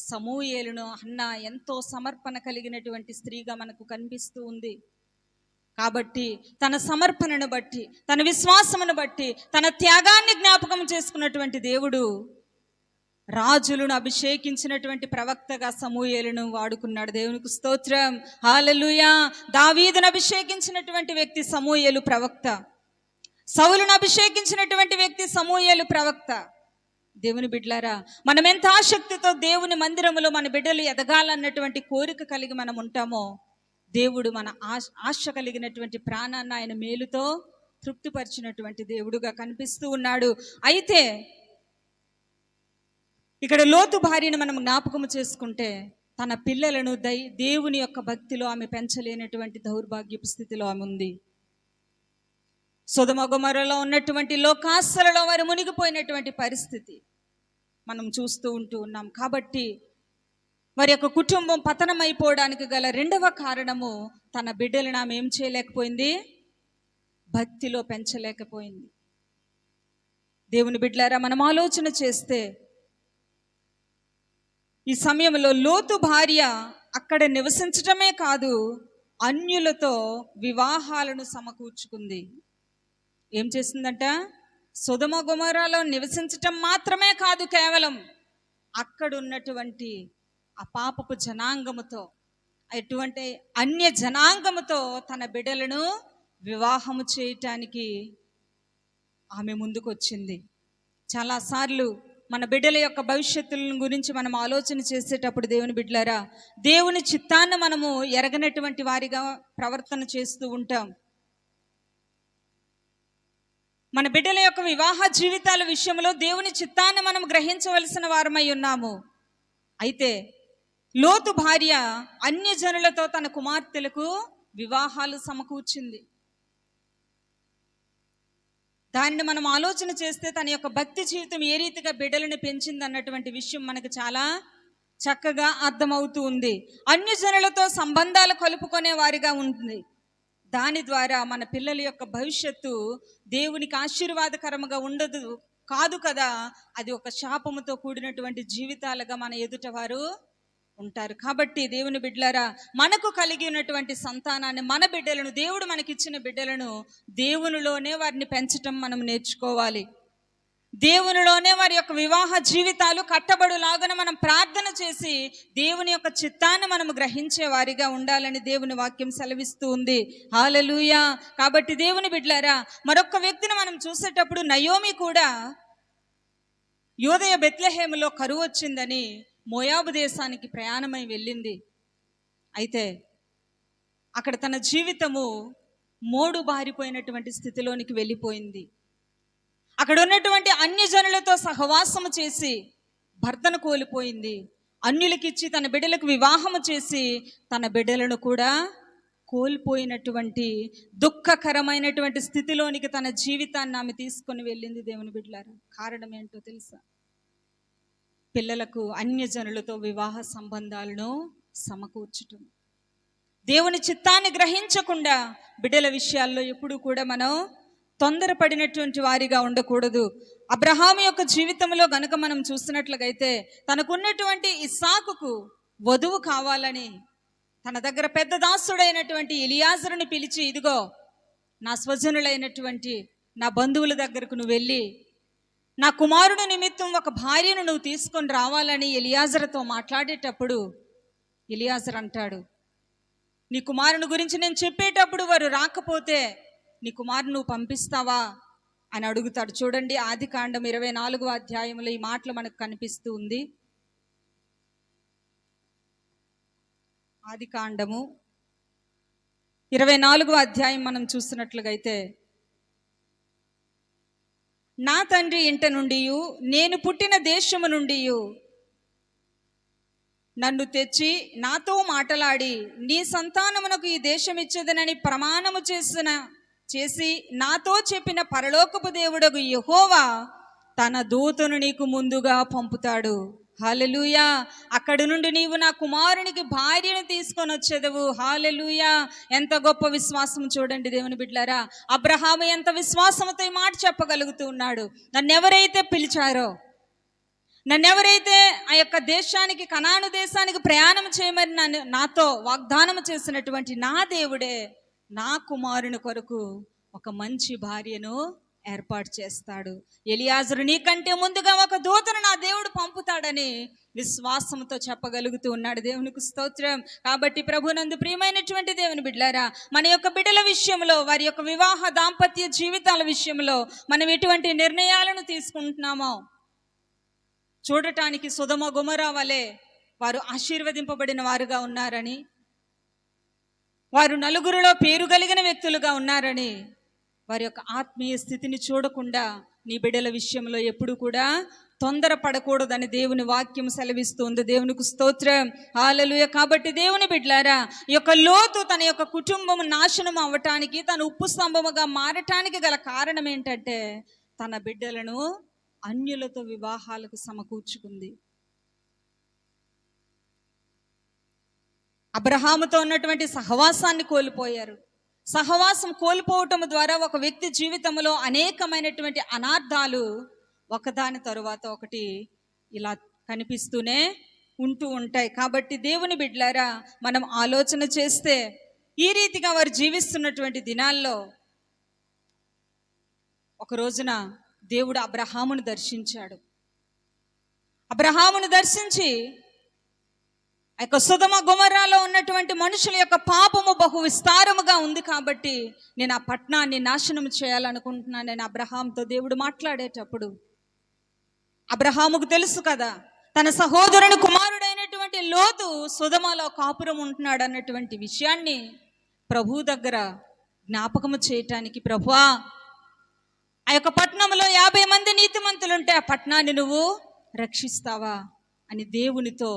సమూయేలును హన్నా ఎంతో సమర్పణ కలిగినటువంటి స్త్రీగా మనకు కనిపిస్తూ ఉంది. కాబట్టి తన సమర్పణను బట్టి, తన విశ్వాసమును బట్టి, తన త్యాగాన్ని జ్ఞాపకం చేసుకున్నటువంటి దేవుడు రాజులను అభిషేకించినటువంటి ప్రవక్తగా సమూయేలును వాడుకున్నాడు. దేవునికి స్తోత్రం. హల్లెలూయా. దావీదును అభిషేకించినటువంటి వ్యక్తి సమూయేలు ప్రవక్త, సౌలును అభిషేకించినటువంటి వ్యక్తి సమూయేలు ప్రవక్త. దేవుని బిడ్డలారా, మనం ఎంత ఆసక్తితో దేవుని మందిరములో మన బిడ్డలు ఎదగాలన్నటువంటి కోరిక కలిగి మనం ఉంటామో, దేవుడు మన ఆశ కలిగినటువంటి ప్రాణాన్ని ఆయన మేలుతో తృప్తిపరిచినటువంటి దేవుడుగా కనిపిస్తూ ఉన్నాడు. అయితే ఇక్కడ లోతు భార్యను మనం జ్ఞాపకం చేసుకుంటే తన పిల్లలను దేవుని యొక్క భక్తిలో ఆమె పెంచలేనటువంటి దౌర్భాగ్యపు స్థితిలో ఆమె ఉంది. సొదొమ గొమొర్రాలో ఉన్నటువంటి లోకాశలలో వారు మునిగిపోయినటువంటి పరిస్థితి మనం చూస్తూ ఉంటూ ఉన్నాం. కాబట్టి వారి యొక్క కుటుంబం పతనమైపోవడానికి గల 2వ కారణము తన బిడ్డలను ఆమె ఏం చేయలేకపోయింది? భక్తిలో పెంచలేకపోయింది. దేవుని బిడ్డలారా, మనం ఆలోచన చేస్తే ఈ సమయంలో లోతు భార్య అక్కడ నివసించటమే కాదు, అన్యులతో వివాహాలను సమకూర్చుకుంది. ఏం చేసిందంట? సొదొమ గొమొర్రాలో నివసించటం మాత్రమే కాదు, కేవలం అక్కడ ఉన్నటువంటి ఆ పాపపు జనాంగముతో, ఎటువంటి అన్య జనాంగముతో తన బిడ్డలను వివాహము చేయటానికి ఆమె ముందుకు వచ్చింది. చాలాసార్లు మన బిడ్డల యొక్క భవిష్యత్తుల గురించి మనం ఆలోచన చేసేటప్పుడు దేవుని బిడ్డలారా, దేవుని చిత్తాన్ని మనము ఎరగనటువంటి వారిగా ప్రవర్తన చేస్తూ ఉంటాం. మన బిడ్డల యొక్క వివాహ జీవితాల విషయంలో దేవుని చిత్తాన్ని మనం గ్రహించవలసిన వారమై ఉన్నాము. అయితే లోతు భార్య అన్యజనులతో తన కుమార్తెలకు వివాహాలు సమకూర్చింది. దాన్ని మనం ఆలోచన చేస్తే తన యొక్క భక్తి జీవితం ఏ రీతిగా బిడ్డలను పెంచింది అన్నటువంటి విషయం మనకు చాలా చక్కగా అర్థమవుతూ ఉంది. అన్యజనులతో సంబంధాలు కలుపుకునే వారిగా ఉంటుంది. దాని ద్వారా మన పిల్లల యొక్క భవిష్యత్తు దేవునికి ఆశీర్వాదకరంగా ఉండదు కాదు కదా, అది ఒక శాపముతో కూడినటువంటి జీవితాలుగా మన ఎదుట వారు ఉంటారు. కాబట్టి దేవుని బిడ్డలారా, మనకు కలిగి ఉన్నటువంటి సంతానాన్ని, మన బిడ్డలను, దేవుడు మనకిచ్చిన బిడ్డలను దేవునిలోనే వారిని పెంచటం మనం నేర్చుకోవాలి. దేవునిలోనే వారి యొక్క వివాహ జీవితాలు కట్టబడులాగానే మనం ప్రార్థన చేసి దేవుని యొక్క చిత్తాన్ని మనం గ్రహించే వారిగా ఉండాలని దేవుని వాక్యం సెలవిస్తూ ఉంది. హల్లెలూయా. కాబట్టి దేవుని బిడ్డలారా, మరొక వ్యక్తిని మనం చూసేటప్పుడు నయోమి కూడా యూదయ బెత్లెహేములో కరువు వచ్చిందని మోయాబు దేశానికి ప్రయాణమై వెళ్ళింది. అయితే అక్కడ తన జీవితము మోడు బారిపోయినటువంటి స్థితిలోనికి వెళ్ళిపోయింది. అక్కడ ఉన్నటువంటి అన్యజనులతో సహవాసము చేసి భర్తను కోల్పోయింది. అన్యులకిచ్చి తన బిడ్డలకు వివాహము చేసి తన బిడ్డలను కూడా కోల్పోయినటువంటి దుఃఖకరమైనటువంటి స్థితిలోనికి తన జీవితాన్ని ఆమె తీసుకొని వెళ్ళింది. దేవుని బిడ్డలారా, కారణం ఏంటో తెలుసా? పిల్లలకు అన్యజనులతో వివాహ సంబంధాలను సమకూర్చటం. దేవుని చిత్తాన్ని గ్రహించకుండా బిడ్డల విషయాల్లో ఎప్పుడు కూడా మనం తొందరపడినటువంటి వారిగా ఉండకూడదు. అబ్రహాము యొక్క జీవితంలో గనుక మనం చూసినట్లయితే తనకున్నటువంటి ఇస్సాకుకు వధువు కావాలని తన దగ్గర పెద్ద దాసుడైనటువంటి ఎలియాజరుని పిలిచి, ఇదిగో నా స్వజనులైనటువంటి నా బంధువుల దగ్గరకు నువ్వు వెళ్ళి నా కుమారుడు నిమిత్తం ఒక భార్యను నువ్వు తీసుకొని రావాలని ఎలియాజరుతో మాట్లాడేటప్పుడు ఎలియాజరు అంటాడు, నీ కుమారుని గురించి నేను చెప్పేటప్పుడు వారు రాకపోతే నీ కుమారుని నువ్వు పంపిస్తావా అని అడుగుతాడు. చూడండి, ఆదికాండం 24వ అధ్యాయంలో ఈ మాటలు మనకు కనిపిస్తూ ఉంది. ఆదికాండము 24వ అధ్యాయం మనం చూసినట్లుగైతే, నా తండ్రి ఇంట నుండి నేను పుట్టిన దేశము నుండి నన్ను తెచ్చి నాతో మాటలాడి నీ సంతానమునకు ఈ దేశం ఇచ్చేదనని ప్రమాణము చేసి నాతో చెప్పిన పరలోకపు దేవుడగు యెహోవా తన దూతను నీకు ముందుగా పంపుతాడు. హల్లెలూయా. అక్కడి నుండి నీవు నా కుమారునికి భార్యను తీసుకొని వచ్చేదవు. హల్లెలూయా. ఎంత గొప్ప విశ్వాసం చూడండి దేవుని బిడ్డలారా. అబ్రహాము ఎంత విశ్వాసంతో ఈ మాట చెప్పగలుగుతూ ఉన్నాడు. నన్నెవరైతే పిలిచారో, నన్నెవరైతే ఆ యొక్క దేశానికి, కనాను దేశానికి ప్రయాణం చేయమని నాతో వాగ్దానం చేసినటువంటి నా దేవుడే నా కుమారుని కొరకు ఒక మంచి భార్యను ఏర్పాటు చేస్తాడు. ఎలియాజరు నీకంటే ముందుగా ఒక దూతను నా దేవుడు పంపుతాడని విశ్వాసంతో చెప్పగలుగుతూ ఉన్నాడు. దేవునికి స్తోత్రం. కాబట్టి ప్రభునందు ప్రియమైనటువంటి దేవుని బిడ్డలారా, మన యొక్క బిడ్డల విషయంలో, వారి యొక్క వివాహ దాంపత్య జీవితాల విషయంలో మనం ఎటువంటి నిర్ణయాలను తీసుకుంటున్నామో, చూడటానికి సొదొమ గొమొర్రా వలె వారు ఆశీర్వదింపబడిన వారుగా ఉన్నారని, వారు నలుగురిలో పేరు కలిగిన వ్యక్తులుగా ఉన్నారని, వారి యొక్క ఆత్మీయ స్థితిని చూడకుండా నీ బిడ్డల విషయంలో ఎప్పుడు కూడా తొందరపడకూడదని దేవుని వాక్యం సెలవిస్తుంది. దేవునికి స్తోత్రం. హల్లెలూయా. కాబట్టి దేవుని బిడ్డలారా, ఈ యొక్క లోతు తన యొక్క కుటుంబం నాశనం అవ్వటానికి, తన ఉప్పు స్తంభముగా మారటానికి గల కారణం ఏంటంటే తన బిడ్డలను అన్యులతో వివాహాలకు సమకూర్చుకుంది. అబ్రహాముతో ఉన్నటువంటి సహవాసాన్ని కోల్పోయారు. సహవాసం కోల్పోవటం ద్వారా ఒక వ్యక్తి జీవితంలో అనేకమైనటువంటి అనార్థాలు ఒకదాని తరువాత ఒకటి ఇలా కనిపిస్తూనే ఉంటూ ఉంటాయి. కాబట్టి దేవుని బిడ్డలారా, మనం ఆలోచన చేస్తే ఈ రీతిగా వారు జీవిస్తున్నటువంటి దినాల్లో ఒక రోజున దేవుడు అబ్రహామును దర్శించాడు. అబ్రహామును దర్శించి ఆ యొక్క సొదొమ గొమొర్రాలో ఉన్నటువంటి మనుషుల యొక్క పాపము బహు విస్తారముగా ఉంది కాబట్టి నేను ఆ పట్టణాన్ని నాశనం చేయాలనుకుంటున్నాను నేను అబ్రహాంతో దేవుడు మాట్లాడేటప్పుడు అబ్రహాముకు తెలుసు కదా, తన సహోదరుని కుమారుడైనటువంటి లోతు సొదొమలో కాపురం ఉంటున్నాడు అన్నటువంటి విషయాన్ని ప్రభు దగ్గర జ్ఞాపకము చేయటానికి, ప్రభువా ఆ యొక్క పట్టణంలో 50 మంది నీతిమంతులుంటే ఆ పట్టణాన్ని నువ్వు రక్షిస్తావా అని దేవునితో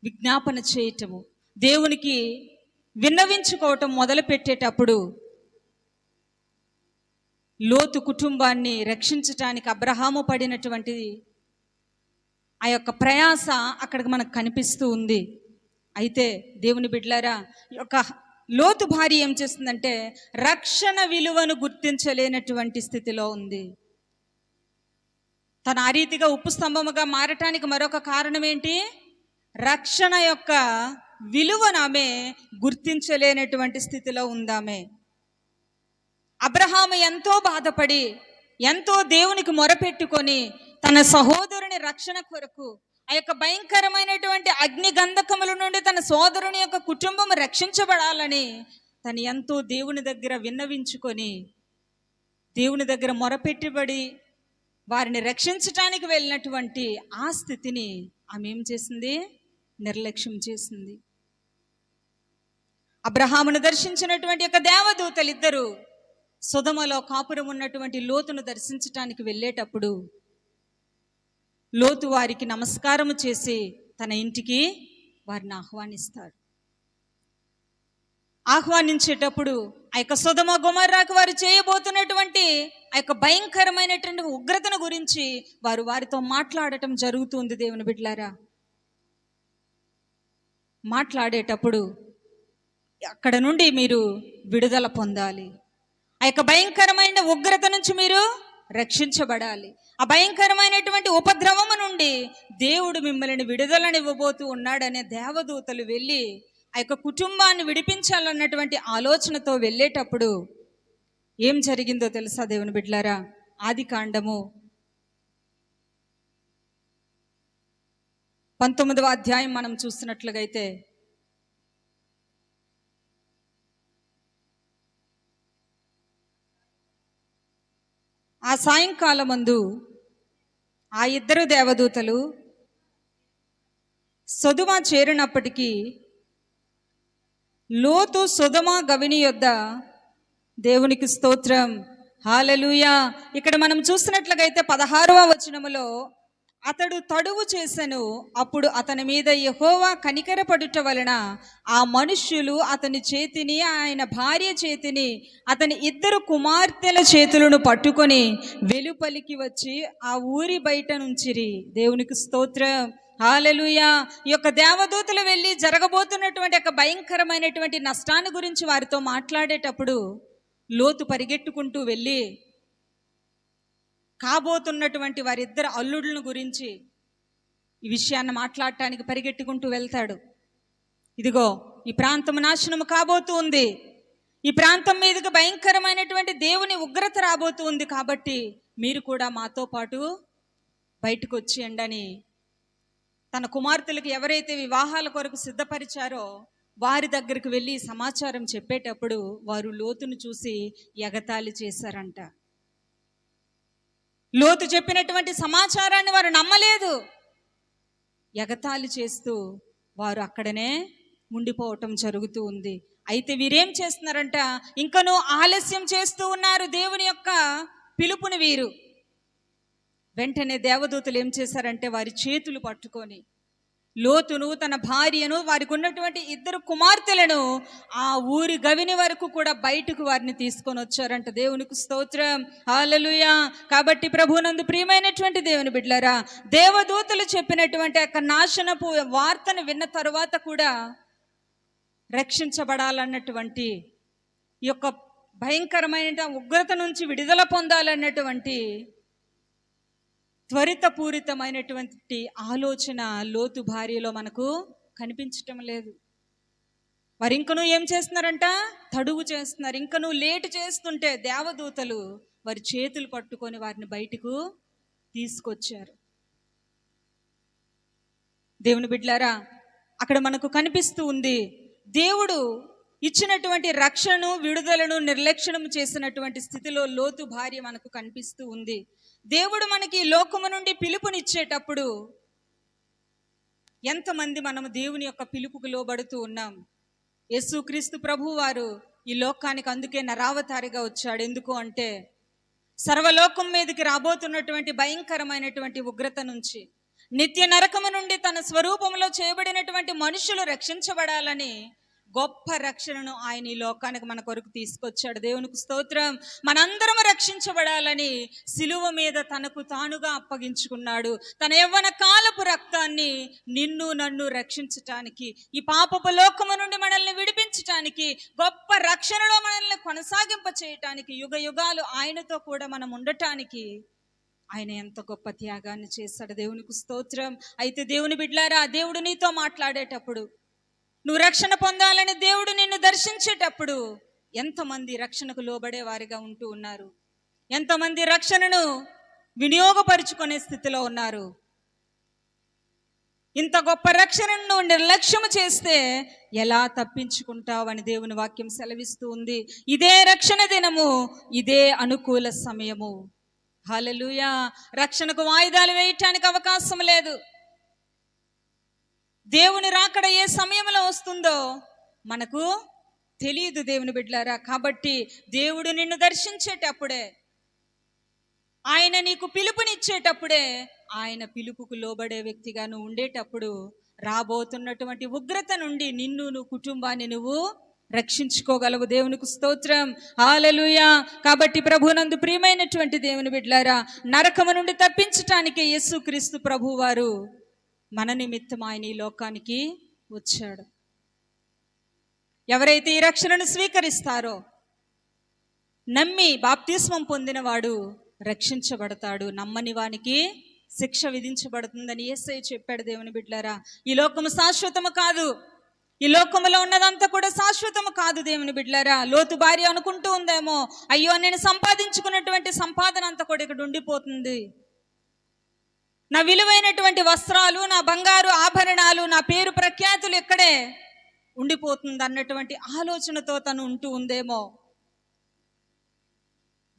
విజ్ఞాపన చేయటము, దేవునికి విన్నవించుకోవటం మొదలు పెట్టేటప్పుడు లోతు కుటుంబాన్ని రక్షించటానికి అబ్రహాము పడినటువంటి ఆ యొక్క ప్రయాస అక్కడికి మనకు కనిపిస్తూ ఉంది. అయితే దేవుని బిడ్డలారా, ఈ యొక్క లోతు భార్య ఏం చేస్తుందంటే రక్షణ విలువను గుర్తించలేనటువంటి స్థితిలో ఉంది. తన ఆ రీతిగా ఉప్పు స్తంభముగా మారటానికి మరొక కారణం ఏంటి? రక్షణ యొక్క విలువను ఆమె గుర్తించలేనటువంటి స్థితిలో ఉందామె. అబ్రహాము ఎంతో బాధపడి, ఎంతో దేవునికి మొరపెట్టుకొని తన సహోదరుని రక్షణ కొరకు ఆ యొక్క భయంకరమైనటువంటి అగ్ని గంధకముల నుండి తన సోదరుని యొక్క కుటుంబం రక్షించబడాలని తను ఎంతో దేవుని దగ్గర విన్నవించుకొని, దేవుని దగ్గర మొరపెట్టుబడి వారిని రక్షించటానికి వెళ్ళినటువంటి ఆ స్థితిని ఆమె ఏం చేసింది? నిర్లక్ష్యం చేసింది. అబ్రహామును దర్శించినటువంటి యొక్క దేవదూతలు ఇద్దరు సొదొమలో కాపురం ఉన్నటువంటి లోతును దర్శించటానికి వెళ్ళేటప్పుడు లోతు వారికి నమస్కారము చేసి తన ఇంటికి వారిని ఆహ్వానిస్తాడు. ఆహ్వానించేటప్పుడు ఆ యొక్క సొదొమ గొమొర్రాకు వారు చేయబోతున్నటువంటి ఆ యొక్క భయంకరమైనటువంటి ఉగ్రతను గురించి వారితో మాట్లాడటం జరుగుతుంది. దేవుని బిడ్డలారా, మాట్లాడేటప్పుడు అక్కడ నుండి మీరు విడుదల పొందాలి, ఆ యొక్క భయంకరమైన ఉగ్రత నుంచి మీరు రక్షించబడాలి, ఆ భయంకరమైనటువంటి ఉపద్రవము నుండి దేవుడు మిమ్మల్ని విడుదలనివ్వబోతూ ఉన్నాడనే దేవదూతలు వెళ్ళి ఆ యొక్క కుటుంబాన్ని విడిపించాలన్నటువంటి ఆలోచనతో వెళ్ళేటప్పుడు ఏం జరిగిందో తెలుసా దేవుని బిడ్డలారా? ఆదికాండము 19వ అధ్యాయం మనం చూస్తున్నట్లుగైతే ఆ సాయంకాలమందు ఆ ఇద్దరు దేవదూతలు సొదొమ చేరినప్పటికీ లోతు సొదొమ గవిని యొద్ద, దేవునికి స్తోత్రం, హల్లెలూయా. ఇక్కడ మనం చూస్తున్నట్లుగైతే 16వ వచనములో అతడు తడువు చేసెను, అప్పుడు అతని మీద యెహోవా కనికరపడుట వలన ఆ మనుష్యులు అతని చేతిని, ఆయన భార్య చేతిని, అతని ఇద్దరు కుమార్తెల చేతులను పట్టుకొని వెలుపలికి వచ్చి ఆ ఊరి బయట నుంచిరి. దేవునికి స్తోత్రం, హల్లెలూయా. ఈ యొక్క దేవదూతలు వెళ్ళి జరగబోతున్నటువంటి ఒక భయంకరమైనటువంటి నష్టాన్ని గురించి వారితో మాట్లాడేటప్పుడు లోతు పరిగెట్టుకుంటూ వెళ్ళి కాబోతున్నటువంటి వారిద్దరు అల్లుళ్ళను గురించి ఈ విషయాన్ని మాట్లాడటానికి పరిగెట్టుకుంటూ వెళ్తాడు. ఇదిగో ఈ ప్రాంతం నాశనము కాబోతూ ఉంది, ఈ ప్రాంతం మీదకి భయంకరమైనటువంటి దేవుని ఉగ్రత రాబోతూ ఉంది, కాబట్టి మీరు కూడా మాతో పాటు బయటకు వచ్చేయండి అని తన కుమార్తెలకు ఎవరైతే వివాహాల కొరకు సిద్ధపరిచారో వారి దగ్గరికి వెళ్ళి సమాచారం చెప్పేటప్పుడు వారు లోతును చూసి ఎగతాళి చేశారంట. లోతు చెప్పినటువంటి సమాచారాన్ని వారు నమ్మలేదు. ఎగతాళి చేస్తూ వారు అక్కడనే ఉండిపోవటం జరుగుతూ ఉంది. అయితే వీరేం చేస్తున్నారంట? ఇంకనూ ఆలస్యం చేస్తూ ఉన్నారు దేవుని యొక్క పిలుపుని. వీరు వెంటనే దేవదూతలు ఏం చేశారంటే వారి చేతులు పట్టుకొని లోతును, తన భార్యను, వారికి ఉన్నటువంటి ఇద్దరు కుమార్తెలను ఆ ఊరి గవిని వరకు కూడా బయటకు వారిని తీసుకొని వచ్చారంట. దేవునికి స్తోత్రం, హల్లెలూయా. కాబట్టి ప్రభువునందు ప్రియమైనటువంటి దేవుని బిడ్డలారా, దేవదూతలు చెప్పినటువంటి యొక్క నాశనపు వార్తను విన్న తరువాత కూడా రక్షించబడాలన్నటువంటి ఈ యొక్క భయంకరమైన ఉగ్రత నుంచి విడుదల పొందాలన్నటువంటి త్వరితపూరితమైనటువంటి ఆలోచన లోతు భార్యలో మనకు కనిపించటం లేదు. వారు ఇంకనూ ఏం చేస్తున్నారంట? తడువు చేస్తున్నారు. ఇంకనూ లేటు చేస్తుంటే దేవదూతలు వారి చేతులు పట్టుకొని వారిని బయటకు తీసుకొచ్చారు. దేవుని బిడ్డలారా, అక్కడ మనకు కనిపిస్తూ ఉంది దేవుడు ఇచ్చినటువంటి రక్షణను, విడుదలను నిర్లక్ష్యం చేసినటువంటి స్థితిలో లోతు భార్య మనకు కనిపిస్తూ ఉంది. దేవుడు మనకి ఈ లోకము నుండి పిలుపునిచ్చేటప్పుడు ఎంతమంది మనము దేవుని యొక్క పిలుపుకు లోబడుతూ ఉన్నాం? యేసుక్రీస్తు ప్రభువు వారు ఈ లోకానికి అందుకే నరావతారిగా వచ్చాడు. ఎందుకు అంటే సర్వలోకం మీదకి రాబోతున్నటువంటి భయంకరమైనటువంటి ఉగ్రత నుంచి, నిత్య నరకము నుండి తన స్వరూపంలో చేయబడినటువంటి మనుషులు రక్షించబడాలని గొప్ప రక్షణను ఆయన ఈ లోకానికి మన కొరకు తీసుకొచ్చాడు. దేవునికి స్తోత్రం. మనందరం రక్షించబడాలని సిలువ మీద తనకు తానుగా అప్పగించుకున్నాడు. తన యవ్వన కాలపు రక్తాన్ని నిన్ను నన్ను రక్షించటానికి, ఈ పాపపు లోకము నుండి మనల్ని విడిపించటానికి, గొప్ప రక్షణలో మనల్ని కొనసాగింప చేయటానికి, యుగ యుగాలు ఆయనతో కూడా మనం ఉండటానికి ఆయన ఎంత గొప్ప త్యాగాన్ని చేశాడు. దేవునికి స్తోత్రం. అయితే దేవుని బిడ్డలారా, దేవుడు నీతో మాట్లాడేటప్పుడు, నువ్వు రక్షణ పొందాలని దేవుడు నిన్ను దర్శించేటప్పుడు ఎంతమంది రక్షణకు లోబడే వారిగా ఉంటూ ఉన్నారు? ఎంతమంది రక్షణను వినియోగపరుచుకునే స్థితిలో ఉన్నారు? ఇంత గొప్ప రక్షణను నువ్వు నిర్లక్ష్యం చేస్తే ఎలా తప్పించుకుంటావు అని దేవుని వాక్యం సెలవిస్తూ ఉంది. ఇదే రక్షణ దినము, ఇదే అనుకూల సమయము. హల్లెలూయా. రక్షణకు వాయిదాలు వేయటానికి అవకాశం లేదు. దేవుని రాకడ ఏ సమయంలో వస్తుందో మనకు తెలియదు దేవుని బిడ్డలారా. కాబట్టి దేవుడు నిన్ను దర్శించేటప్పుడే, ఆయన నీకు పిలుపునిచ్చేటప్పుడే, ఆయన పిలుపుకు లోబడే వ్యక్తిగా నువ్వు ఉండేటప్పుడు రాబోతున్నటువంటి ఉగ్రత నుండి నిన్ను, నువ్వు కుటుంబాన్ని నువ్వు రక్షించుకోగలవు. దేవునికి స్తోత్రం. హల్లెలూయా. కాబట్టి ప్రభునందు ప్రియమైనటువంటి దేవుని బిడ్డలారా, నరకము నుండి తప్పించటానికి యేసుక్రీస్తు ప్రభువు వారు మన నిమిత్తం ఆయన ఈ లోకానికి వచ్చాడు. ఎవరైతే ఈ రక్షణను స్వీకరిస్తారో, నమ్మి బాప్తిస్మం పొందినవాడు రక్షించబడతాడు, నమ్మని వానికి శిక్ష విధించబడుతుందని యేసయ్య చెప్పాడు. దేవుని బిడ్డలారా, ఈ లోకము శాశ్వతము కాదు. ఈ లోకములో ఉన్నదంతా కూడా శాశ్వతము కాదు. దేవుని బిడ్డలారా, లోతు భార్య అనుకుంటూ ఉందేమో, అయ్యో నేను సంపాదించుకున్నటువంటి సంపాదన అంతా కూడా ఇక్కడ ఉండిపోతుంది, నా విలువైనటువంటి వస్త్రాలు, నా బంగారు ఆభరణాలు, నా పేరు ప్రఖ్యాతులు ఇక్కడే ఉండిపోతుంది అన్నటువంటి ఆలోచనతో తను ఉంటూ ఉందేమో.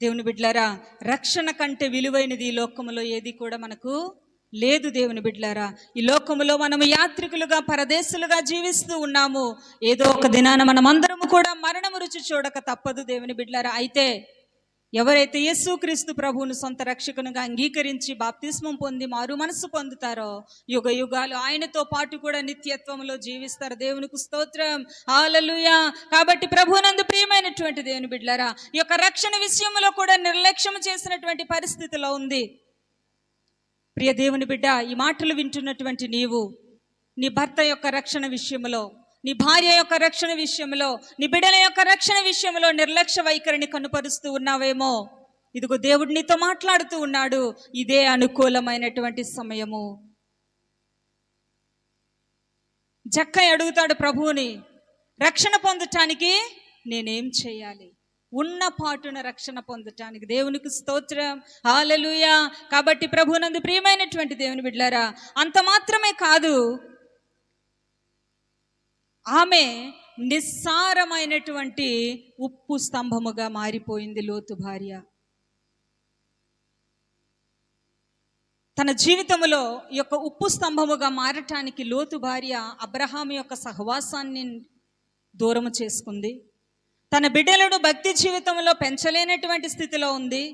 దేవుని బిడ్డలారా, రక్షణ కంటే విలువైనది ఈ లోకములో ఏది కూడా మనకు లేదు. దేవుని బిడ్డలారా, ఈ లోకములో మనము యాత్రికులుగా, పరదేశులుగా జీవిస్తూ ఉన్నాము. ఏదో ఒక దినాన మనమందరము కూడా మరణము రుచి చూడక తప్పదు. దేవుని బిడ్డలారా, అయితే ఎవరైతే యేసుక్రీస్తు ప్రభువును సొంత రక్షకునిగా అంగీకరించి బాప్తిస్మం పొంది మారు మనసు పొందుతారో యుగ యుగాలు ఆయనతో పాటు కూడా నిత్యత్వంలో జీవిస్తారు. దేవునికి స్తోత్రం. హల్లెలూయా. కాబట్టి ప్రభువునందు ప్రియమైనటువంటి దేవుని బిడ్డలారా, ఈ యొక్క రక్షణ విషయంలో కూడా నిర్లక్ష్యం చేసినటువంటి పరిస్థితిలో ఉంది. ప్రియ దేవుని బిడ్డ, ఈ మాటలు వింటున్నటువంటి నీవు నీ భర్త యొక్క రక్షణ విషయంలో, నీ భార్య యొక్క రక్షణ విషయంలో, నీ బిడ్డల యొక్క రక్షణ విషయంలో నిర్లక్ష్య వైఖరిని కనుపరుస్తూ ఉన్నావేమో. ఇదిగో దేవుడు నీతో మాట్లాడుతూ ఉన్నాడు. ఇదే అనుకూలమైనటువంటి సమయము. జక్కయ్య అడుగుతాడు ప్రభువుని, రక్షణ పొందటానికి నేనేం చేయాలి? ఉన్న పాటున రక్షణ పొందటానికి. దేవునికి స్తోత్రం. హల్లెలూయా. కాబట్టి ప్రభువునందు ప్రియమైనటువంటి దేవుని బిడ్డలారా, అంత మాత్రమే కాదు, ఆమె నిస్సారమైనటువంటి ఉప్పు స్తంభముగా మారిపోయింది లోతు భార్య. తన జీవితంలో ఈ యొక్క ఉప్పు స్తంభముగా మారటానికి లోతు భార్య అబ్రహాము యొక్క సహవాసాన్ని దూరము చేసుకుంది. తన బిడ్డలను భక్తి జీవితంలో పెంచలేనటువంటి స్థితిలో ఉంది.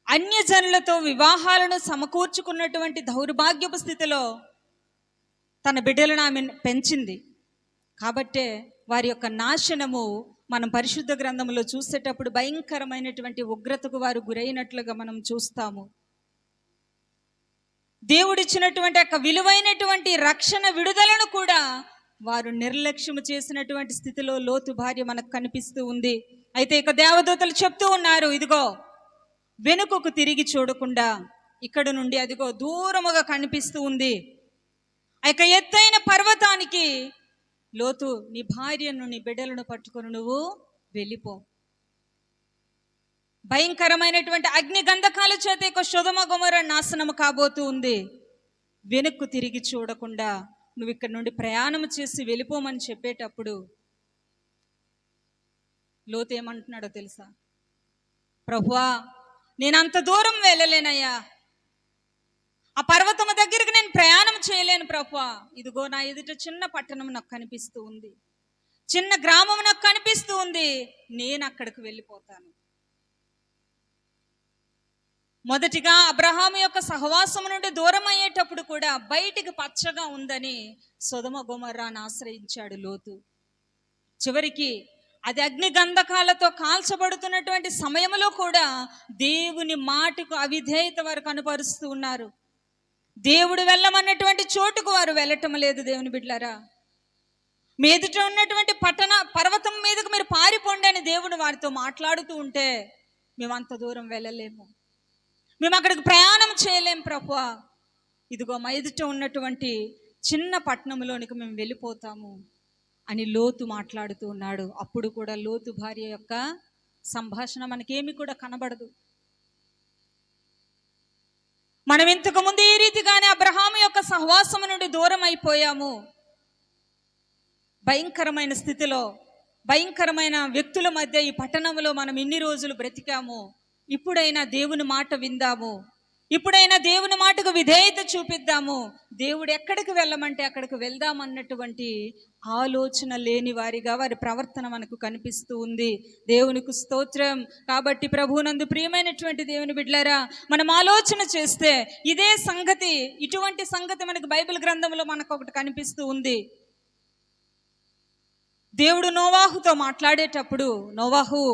అన్యజనులతో వివాహాలను సమకూర్చుకున్నటువంటి దౌర్భాగ్యపు స్థితిలో తన బిడ్డలను ఆమె పెంచింది. కాబట్టే వారి యొక్క నాశనము మనం పరిశుద్ధ గ్రంథంలో చూసేటప్పుడు భయంకరమైనటువంటి ఉగ్రతకు వారు గురైనట్లుగా మనం చూస్తాము. దేవుడిచ్చినటువంటి యొక్క విలువైనటువంటి రక్షణ విడుదలను కూడా వారు నిర్లక్ష్యం చేసినటువంటి స్థితిలో లోతు భార్య మనకు కనిపిస్తూ ఉంది. అయితే ఇక దేవదూతలు చెప్తూ ఉన్నారు, ఇదిగో వెనుకకు తిరిగి చూడకుండా ఇక్కడ నుండి అదిగో దూరముగా కనిపిస్తూ ఉంది ఇక ఎత్తైన పర్వతానికి లోతు, నీ భార్యను, నీ బిడ్డలను పట్టుకొని నువ్వు వెళ్ళిపో. భయంకరమైనటువంటి అగ్ని గంధకాల చేత ఇక సొదొమ గొమొర్రా నాశనము కాబోతూ ఉంది. వెనుక్కు తిరిగి చూడకుండా నువ్వు ఇక్కడ నుండి ప్రయాణం చేసి వెళ్ళిపోమని చెప్పేటప్పుడు లోతు ఏమంటున్నాడో తెలుసా? ప్రభువా, నేను అంత దూరం వెళ్ళలేనయ్యా, ఆ పర్వతము దగ్గరికి నేను ప్రయాణం చేయలేను ప్రభువా. ఇదిగో నా ఎదుట చిన్న పట్టణం నాకు కనిపిస్తూ ఉంది, చిన్న గ్రామం నాకు కనిపిస్తూ ఉంది, నేను అక్కడికి వెళ్ళిపోతాను. మొదటిగా అబ్రహాము యొక్క సహవాసము నుండి దూరం అయ్యేటప్పుడు కూడా బయటికి పచ్చగా ఉందని సొదొమ గొమొర్రాను ఆశ్రయించాడు లోతు. చివరికి అది అగ్ని గంధకాలతో కాల్చబడుతున్నటువంటి సమయంలో కూడా దేవుని మాటకు అవిధేయత వారు కనపరుస్తూ ఉన్నారు. దేవుడు వెళ్ళమన్నటువంటి చోటుకు వారు వెళ్ళటం లేదు. దేవుని బిడ్డలారా, మీ ఎదుట ఉన్నటువంటి పర్వతం మీదకు మీరు పారిపోండి అని దేవుడు వారితో మాట్లాడుతూ ఉంటే, మేము అంత దూరం వెళ్ళలేము, మేము అక్కడికి ప్రయాణం చేయలేము ప్రభువా, ఇదిగో మా ఎదుట ఉన్నటువంటి చిన్న పట్టణంలోనికి మేము వెళ్ళిపోతాము అని లోతు మాట్లాడుతూ ఉన్నాడు. అప్పుడు కూడా లోతు భార్య యొక్క సంభాషణ మనకేమి కూడా కనబడదు. మనం ఇంతకు ముందు ఈ రీతిగానే అబ్రహాము యొక్క సహవాసము నుండి దూరం అయిపోయాము. భయంకరమైన స్థితిలో, భయంకరమైన వ్యక్తుల మధ్య ఈ పట్టణంలో మనం ఇన్ని రోజులు బ్రతికాము. ఇప్పుడైనా దేవుని మాట విందాము, ఇప్పుడైనా దేవుని మాటకు విధేయత చూపిద్దాము, దేవుడు ఎక్కడికి వెళ్ళమంటే అక్కడికి వెళ్దామన్నటువంటి ఆలోచన లేని వారిగా వారి ప్రవర్తన మనకు కనిపిస్తూ ఉంది. దేవునికి స్తోత్రం. కాబట్టి ప్రభువునందు ప్రియమైనటువంటి దేవుని బిడ్డలారా, మనం ఆలోచన చేస్తే ఇదే సంగతి, ఇటువంటి సంగతి మనకు బైబిల్ గ్రంథంలో మనకు ఒకటి కనిపిస్తూ ఉంది. దేవుడు నోవాహుతో మాట్లాడేటప్పుడు, నోవాహు,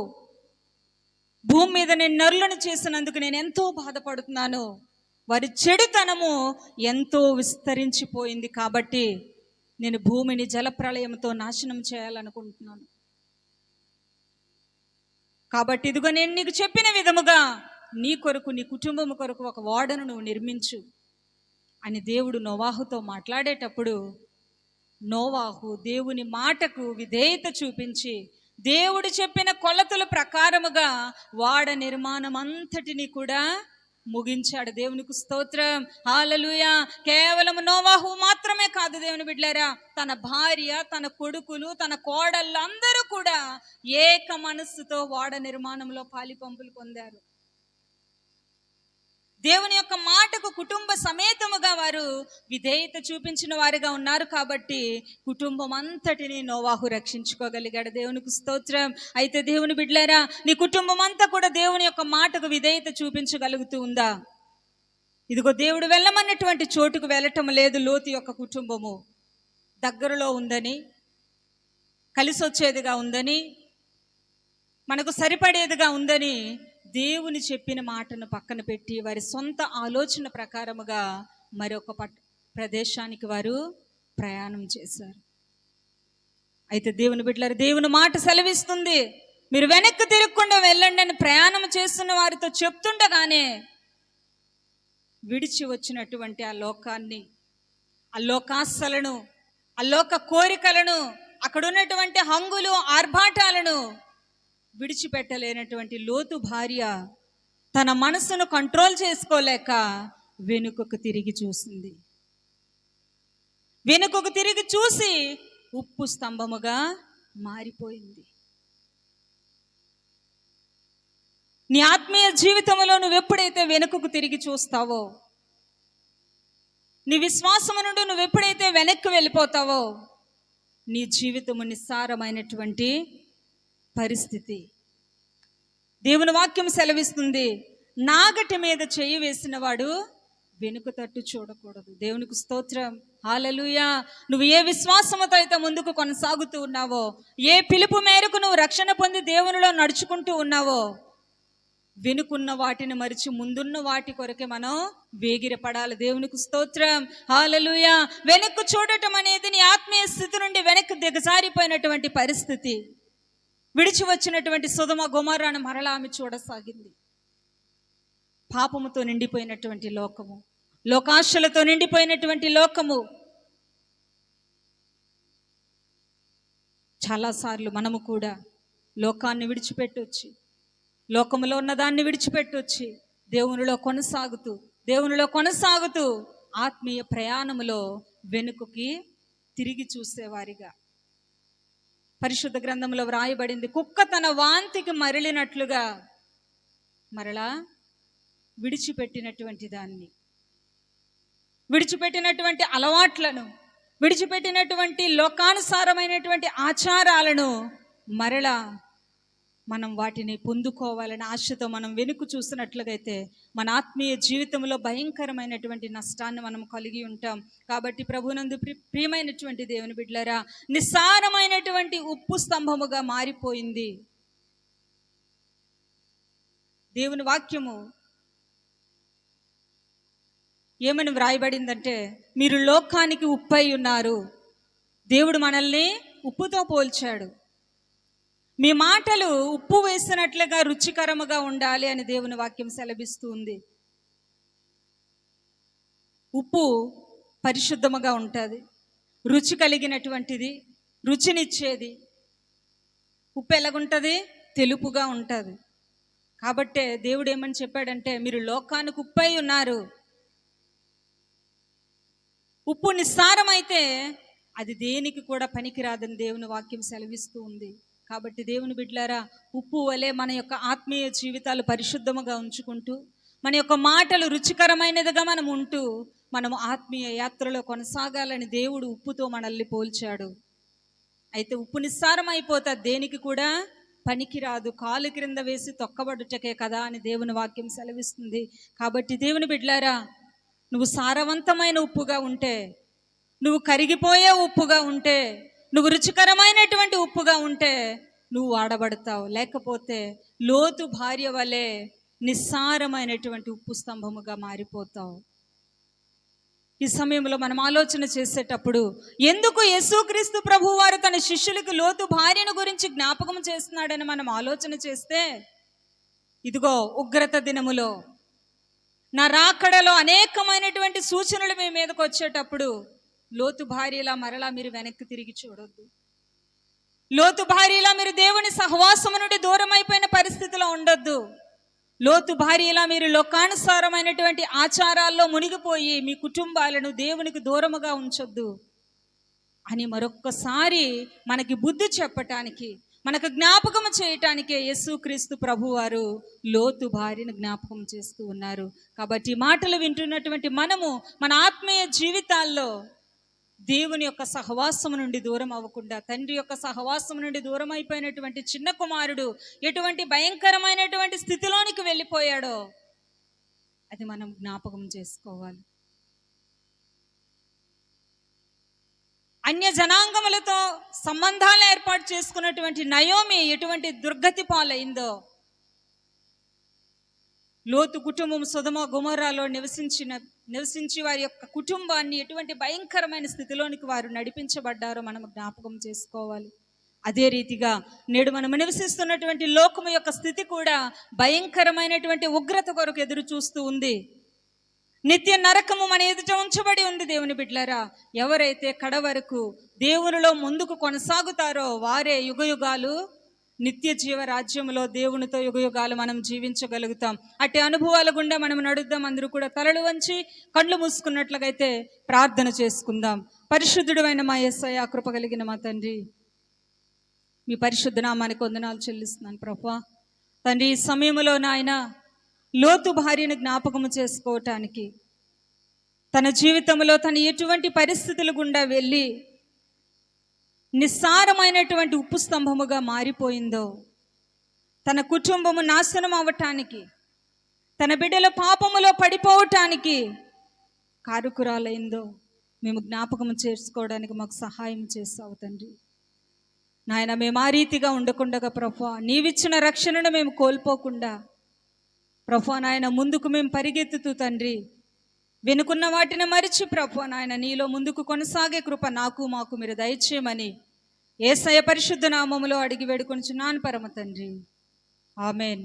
భూమి మీద నేను నరులను చేసినందుకు నేను ఎంతో బాధపడుతున్నాను, వారి చెడుతనము ఎంతో విస్తరించిపోయింది, కాబట్టి నేను భూమిని జలప్రళయంతో నాశనం చేయాలనుకుంటున్నాను. కాబట్టి ఇదిగో నేను నీకు చెప్పిన విధముగా నీ కొరకు, నీ కుటుంబం కొరకు ఒక ఓడను నువ్వు నిర్మించు అని దేవుడు నోవాహుతో మాట్లాడేటప్పుడు, నోవాహు దేవుని మాటకు విధేయత చూపించి దేవుడు చెప్పిన కొలతల ప్రకారముగా వాడ నిర్మాణం అంతటిని కూడా ముగించాడు. దేవునికి స్తోత్రం, హల్లెలూయా. కేవలం నోవాహు మాత్రమే కాదు దేవుని బిడ్డలారా, తన భార్య, తన కొడుకులు, తన కోడళ్ళు అందరూ కూడా ఏక మనస్సుతో వాడ నిర్మాణంలో పాలిపంపులు పొందారు. దేవుని యొక్క మాటకు కుటుంబ సమేతముగా వారు విధేయత చూపించిన వారిగా ఉన్నారు. కాబట్టి కుటుంబం అంతటిని నోవాహు రక్షించుకోగలిగాడు. దేవునికి స్తోత్రం. అయితే దేవుని బిడ్డలారా, నీ కుటుంబం అంతా కూడా దేవుని యొక్క మాటకు విధేయత చూపించగలుగుతూ ఉందా? ఇదిగో దేవుడు వెళ్ళమన్నటువంటి చోటుకు వెళ్ళటం లేదు. లోతు యొక్క కుటుంబము దగ్గరలో ఉందని, కలిసి వచ్చేదిగా ఉందని, మనకు సరిపడేదిగా ఉందని దేవుని చెప్పిన మాటను పక్కన పెట్టి వారి సొంత ఆలోచన ప్రకారముగా మరొక ప్రదేశానికి వారు ప్రయాణం చేశారు. అయితే దేవుని బిడ్డలారా, దేవుని మాట సెలవిస్తుంది, మీరు వెనక్కి తిరగకుండా వెళ్ళండి అని ప్రయాణం చేస్తున్న వారితో చెప్తుండగానే విడిచి వచ్చినటువంటి ఆ లోకాన్ని, ఆ లోకాశలను, ఆ లోక కోరికలను, అక్కడ ఉన్నటువంటి హంగులు, ఆర్భాటాలను విడిచిపెట్టలేనటువంటి లోతు భార్య తన మనసును కంట్రోల్ చేసుకోలేక వెనుకకు తిరిగి చూసింది. వెనుకకు తిరిగి చూసి ఉప్పు స్తంభముగా మారిపోయింది. నీ ఆత్మీయ జీవితంలో నువ్వు ఎప్పుడైతే వెనుకకు తిరిగి చూస్తావో, నీ విశ్వాసము నుండి నువ్వు ఎప్పుడైతే వెనక్కి వెళ్ళిపోతావో, నీ జీవితము నిస్సారమైనటువంటి పరిస్థితి. దేవుని వాక్యం సెలవిస్తుంది, నాగటి మీద చెయ్యి వేసిన వాడు వెనుక తట్టు చూడకూడదు. దేవునికి స్తోత్రం, హల్లెలూయా. నువ్వు ఏ విశ్వాసముతో అయితే ముందుకు కొనసాగుతూ ఉన్నావో, ఏ పిలుపు మేరకు నువ్వు రక్షణ పొంది దేవునిలో నడుచుకుంటూ ఉన్నావో, వెనుకున్న వాటిని మరిచి ముందున్న వాటి కొరకే మనం వేగిరపడాలి. దేవునికి స్తోత్రం, హల్లెలూయా. వెనక్కు చూడటం అనేది నీ ఆత్మీయ స్థితి నుండి వెనక్కి దిగజారిపోయినటువంటి పరిస్థితి. విడిచి వచ్చినటువంటి సొదొమ గొమొర్రాను మరలా ఆమె చూడసాగింది. పాపముతో నిండిపోయినటువంటి లోకము, లోకాశలతో నిండిపోయినటువంటి లోకము. చాలాసార్లు మనము కూడా లోకాన్ని విడిచిపెట్టొచ్చి, లోకములో ఉన్నదాన్ని విడిచిపెట్టొచ్చి దేవునిలో కొనసాగుతూ ఆత్మీయ ప్రయాణములో వెనుకకి తిరిగి చూసేవారిగా. పరిశుద్ధ గ్రంథంలో వ్రాయబడింది, కుక్క తన వాంతికి మరలినట్లుగా మరలా విడిచిపెట్టినటువంటి దాన్ని, విడిచిపెట్టినటువంటి అలవాట్లను, విడిచిపెట్టినటువంటి లోకానుసారమైనటువంటి ఆచారాలను మరలా మనం వాటిని పొందుకోవాలని ఆశతో మనం వెనుక చూసినట్లుగైతే మన ఆత్మీయ జీవితంలో భయంకరమైనటువంటి నష్టాన్ని మనం కలిగి ఉంటాం. కాబట్టి ప్రభునందు ప్రియమైనటువంటి దేవుని బిడ్డలారా, నిస్సారమైనటువంటి ఉప్పు స్తంభముగా మారిపోయింది. దేవుని వాక్యము ఏమని వ్రాయబడిందంటే, మీరు లోకానికి ఉప్పై ఉన్నారు. దేవుడు మనల్ని ఉప్పుతో పోల్చాడు. మీ మాటలు ఉప్పు వేసినట్లుగా రుచికరముగా ఉండాలి అని దేవుని వాక్యం సెలవిస్తూ ఉంది. ఉప్పు పరిశుద్ధముగా ఉంటుంది, రుచి కలిగినటువంటిది, రుచినిచ్చేది. ఉప్పు ఎలాగుంటుంది? తెలుపుగా ఉంటుంది. కాబట్టే దేవుడు ఏమని చెప్పాడంటే, మీరు లోకానికి ఉప్పై ఉన్నారు. ఉప్పు నిస్సారమైతే అది దేనికి కూడా పనికిరాదని దేవుని వాక్యం సెలవిస్తూ ఉంది. కాబట్టి దేవుని బిడ్డలారా, ఉప్పు వలె మన యొక్క ఆత్మీయ జీవితాలు పరిశుద్ధముగా ఉంచుకుంటూ, మన యొక్క మాటలు రుచికరమైనదిగా మనం ఉంటూ, మనము ఆత్మీయ యాత్రలో కొనసాగాలని దేవుడు ఉప్పుతో మనల్ని పోల్చాడు. అయితే ఉప్పు నిస్సారం అయిపోతే దేనికి కూడా పనికిరాదు, కాలు క్రింద వేసి తొక్కబడుటకే కదా అని దేవుని వాక్యం సెలవిస్తుంది. కాబట్టి దేవుని బిడ్డలారా, నువ్వు సారవంతమైన ఉప్పుగా ఉంటే, నువ్వు కరిగిపోయే ఉప్పుగా ఉంటే, నువ్వు రుచికరమైనటువంటి ఉప్పుగా ఉంటే నువ్వు వాడబడతావు. లేకపోతే లోతు భార్య వలె నిస్సారమైనటువంటి ఉప్పు స్తంభముగా మారిపోతావు. ఈ సమయంలో మనం ఆలోచన చేసేటప్పుడు, ఎందుకు యేసుక్రీస్తు ప్రభువు వారు తన శిష్యులకు లోతు భార్యను గురించి జ్ఞాపకం చేస్తున్నాడని మనం ఆలోచన చేస్తే, ఇదిగో ఉగ్రత దినములో, నా రాకడలో అనేకమైనటువంటి సూచనలు మీ మీదకి వచ్చేటప్పుడు లోతు భార్యలా మరలా మీరు వెనక్కి తిరిగి చూడొద్దు. లోతు భార్యలా మీరు దేవుని సహవాసము నుండి దూరం అయిపోయిన పరిస్థితిలో ఉండొద్దు. లోతు భార్యలా మీరు లోకానుసారమైనటువంటి ఆచారాల్లో మునిగిపోయి మీ కుటుంబాలను దేవునికి దూరముగా ఉంచొద్దు అని మరొక్కసారి మనకి బుద్ధి చెప్పటానికి, మనకు జ్ఞాపకం చేయటానికే యేసుక్రీస్తు ప్రభువారు లోతు భార్యను జ్ఞాపకం చేస్తూ ఉన్నారు. కాబట్టి మాటలు వింటున్నటువంటి మనము మన ఆత్మీయ జీవితాల్లో దేవుని యొక్క సహవాసము నుండి దూరం అవ్వకుండా, తండ్రి యొక్క సహవాసము నుండి దూరం అయిపోయినటువంటి చిన్న కుమారుడు ఎటువంటి భయంకరమైనటువంటి స్థితిలోనికి వెళ్ళిపోయాడో అది మనం జ్ఞాపకం చేసుకోవాలి. అన్య జనాంగములతో సంబంధాలు ఏర్పాటు చేసుకున్నటువంటి నయోమి ఎటువంటి దుర్గతి పాలైందో, లోతు కుటుంబం సొదొమ గొమొర్రాలో నివసించి వారి యొక్క కుటుంబాన్ని ఎటువంటి భయంకరమైన స్థితిలోనికి వారు నడిపించబడ్డారో మనం జ్ఞాపకం చేసుకోవాలి. అదే రీతిగా నేడు మనం నివసిస్తున్నటువంటి లోకము యొక్క స్థితి కూడా భయంకరమైనటువంటి ఉగ్రత కొరకు ఎదురు చూస్తూ ఉంది. నిత్య నరకము మన ఎదుట ఉంచబడి ఉంది. దేవుని బిడ్డలారా, ఎవరైతే కడ వరకు దేవునిలో ముందుకు కొనసాగుతారో వారే యుగయుగాలు నిత్య జీవ రాజ్యములో దేవునితో యుగయుగాలు మనం జీవించగలుగుతాం. అట్టి అనుభవాల గుండా మనం నడుద్దాం. అందరూ కూడా తలలు వంచి కళ్ళు మూసుకున్నట్లుగైతే ప్రార్థన చేసుకుందాం. పరిశుద్ధుడు అయిన మా యేసయ్య, కృప కలిగిన మా తండ్రి, మీ పరిశుద్ధ నామానికి వందనాలు చెల్లిస్తున్నాను ప్రభువా. తండ్రి, ఈ సమయంలో నాయన లోతు భార్యను జ్ఞాపకము చేసుకోవటానికి, తన జీవితంలో తను ఎటువంటి పరిస్థితుల గుండా వెళ్ళి నిస్సారమైనటువంటి ఉప్పు స్తంభముగా మారిపోయిందో, తన కుటుంబము నాశనం అవ్వటానికి, తన బిడ్డల పాపములో పడిపోవటానికి కారుకురాలైందో మేము జ్ఞాపకం చేసుకోవడానికి మాకు సహాయం చేస్తావు తండ్రి. నాయన, మేము ఆ రీతిగా ఉండకుండగా ప్రభువా, నీవిచ్చిన రక్షణను మేము కోల్పోకుండా ప్రభువా నాయన ముందుకు మేము పరిగెత్తుతూ తండ్రి, వెనుకున్న వాటిని మరిచి ప్రభువా నాయన నీలో ముందుకు కొనసాగే కృప నాకు మాకు మీరు దయచేయమని యేసయ్య పరిశుద్ధ నామములో అడిగి వేడుకొనుచున్నాను పరమ తండ్రి. ఆమెన్.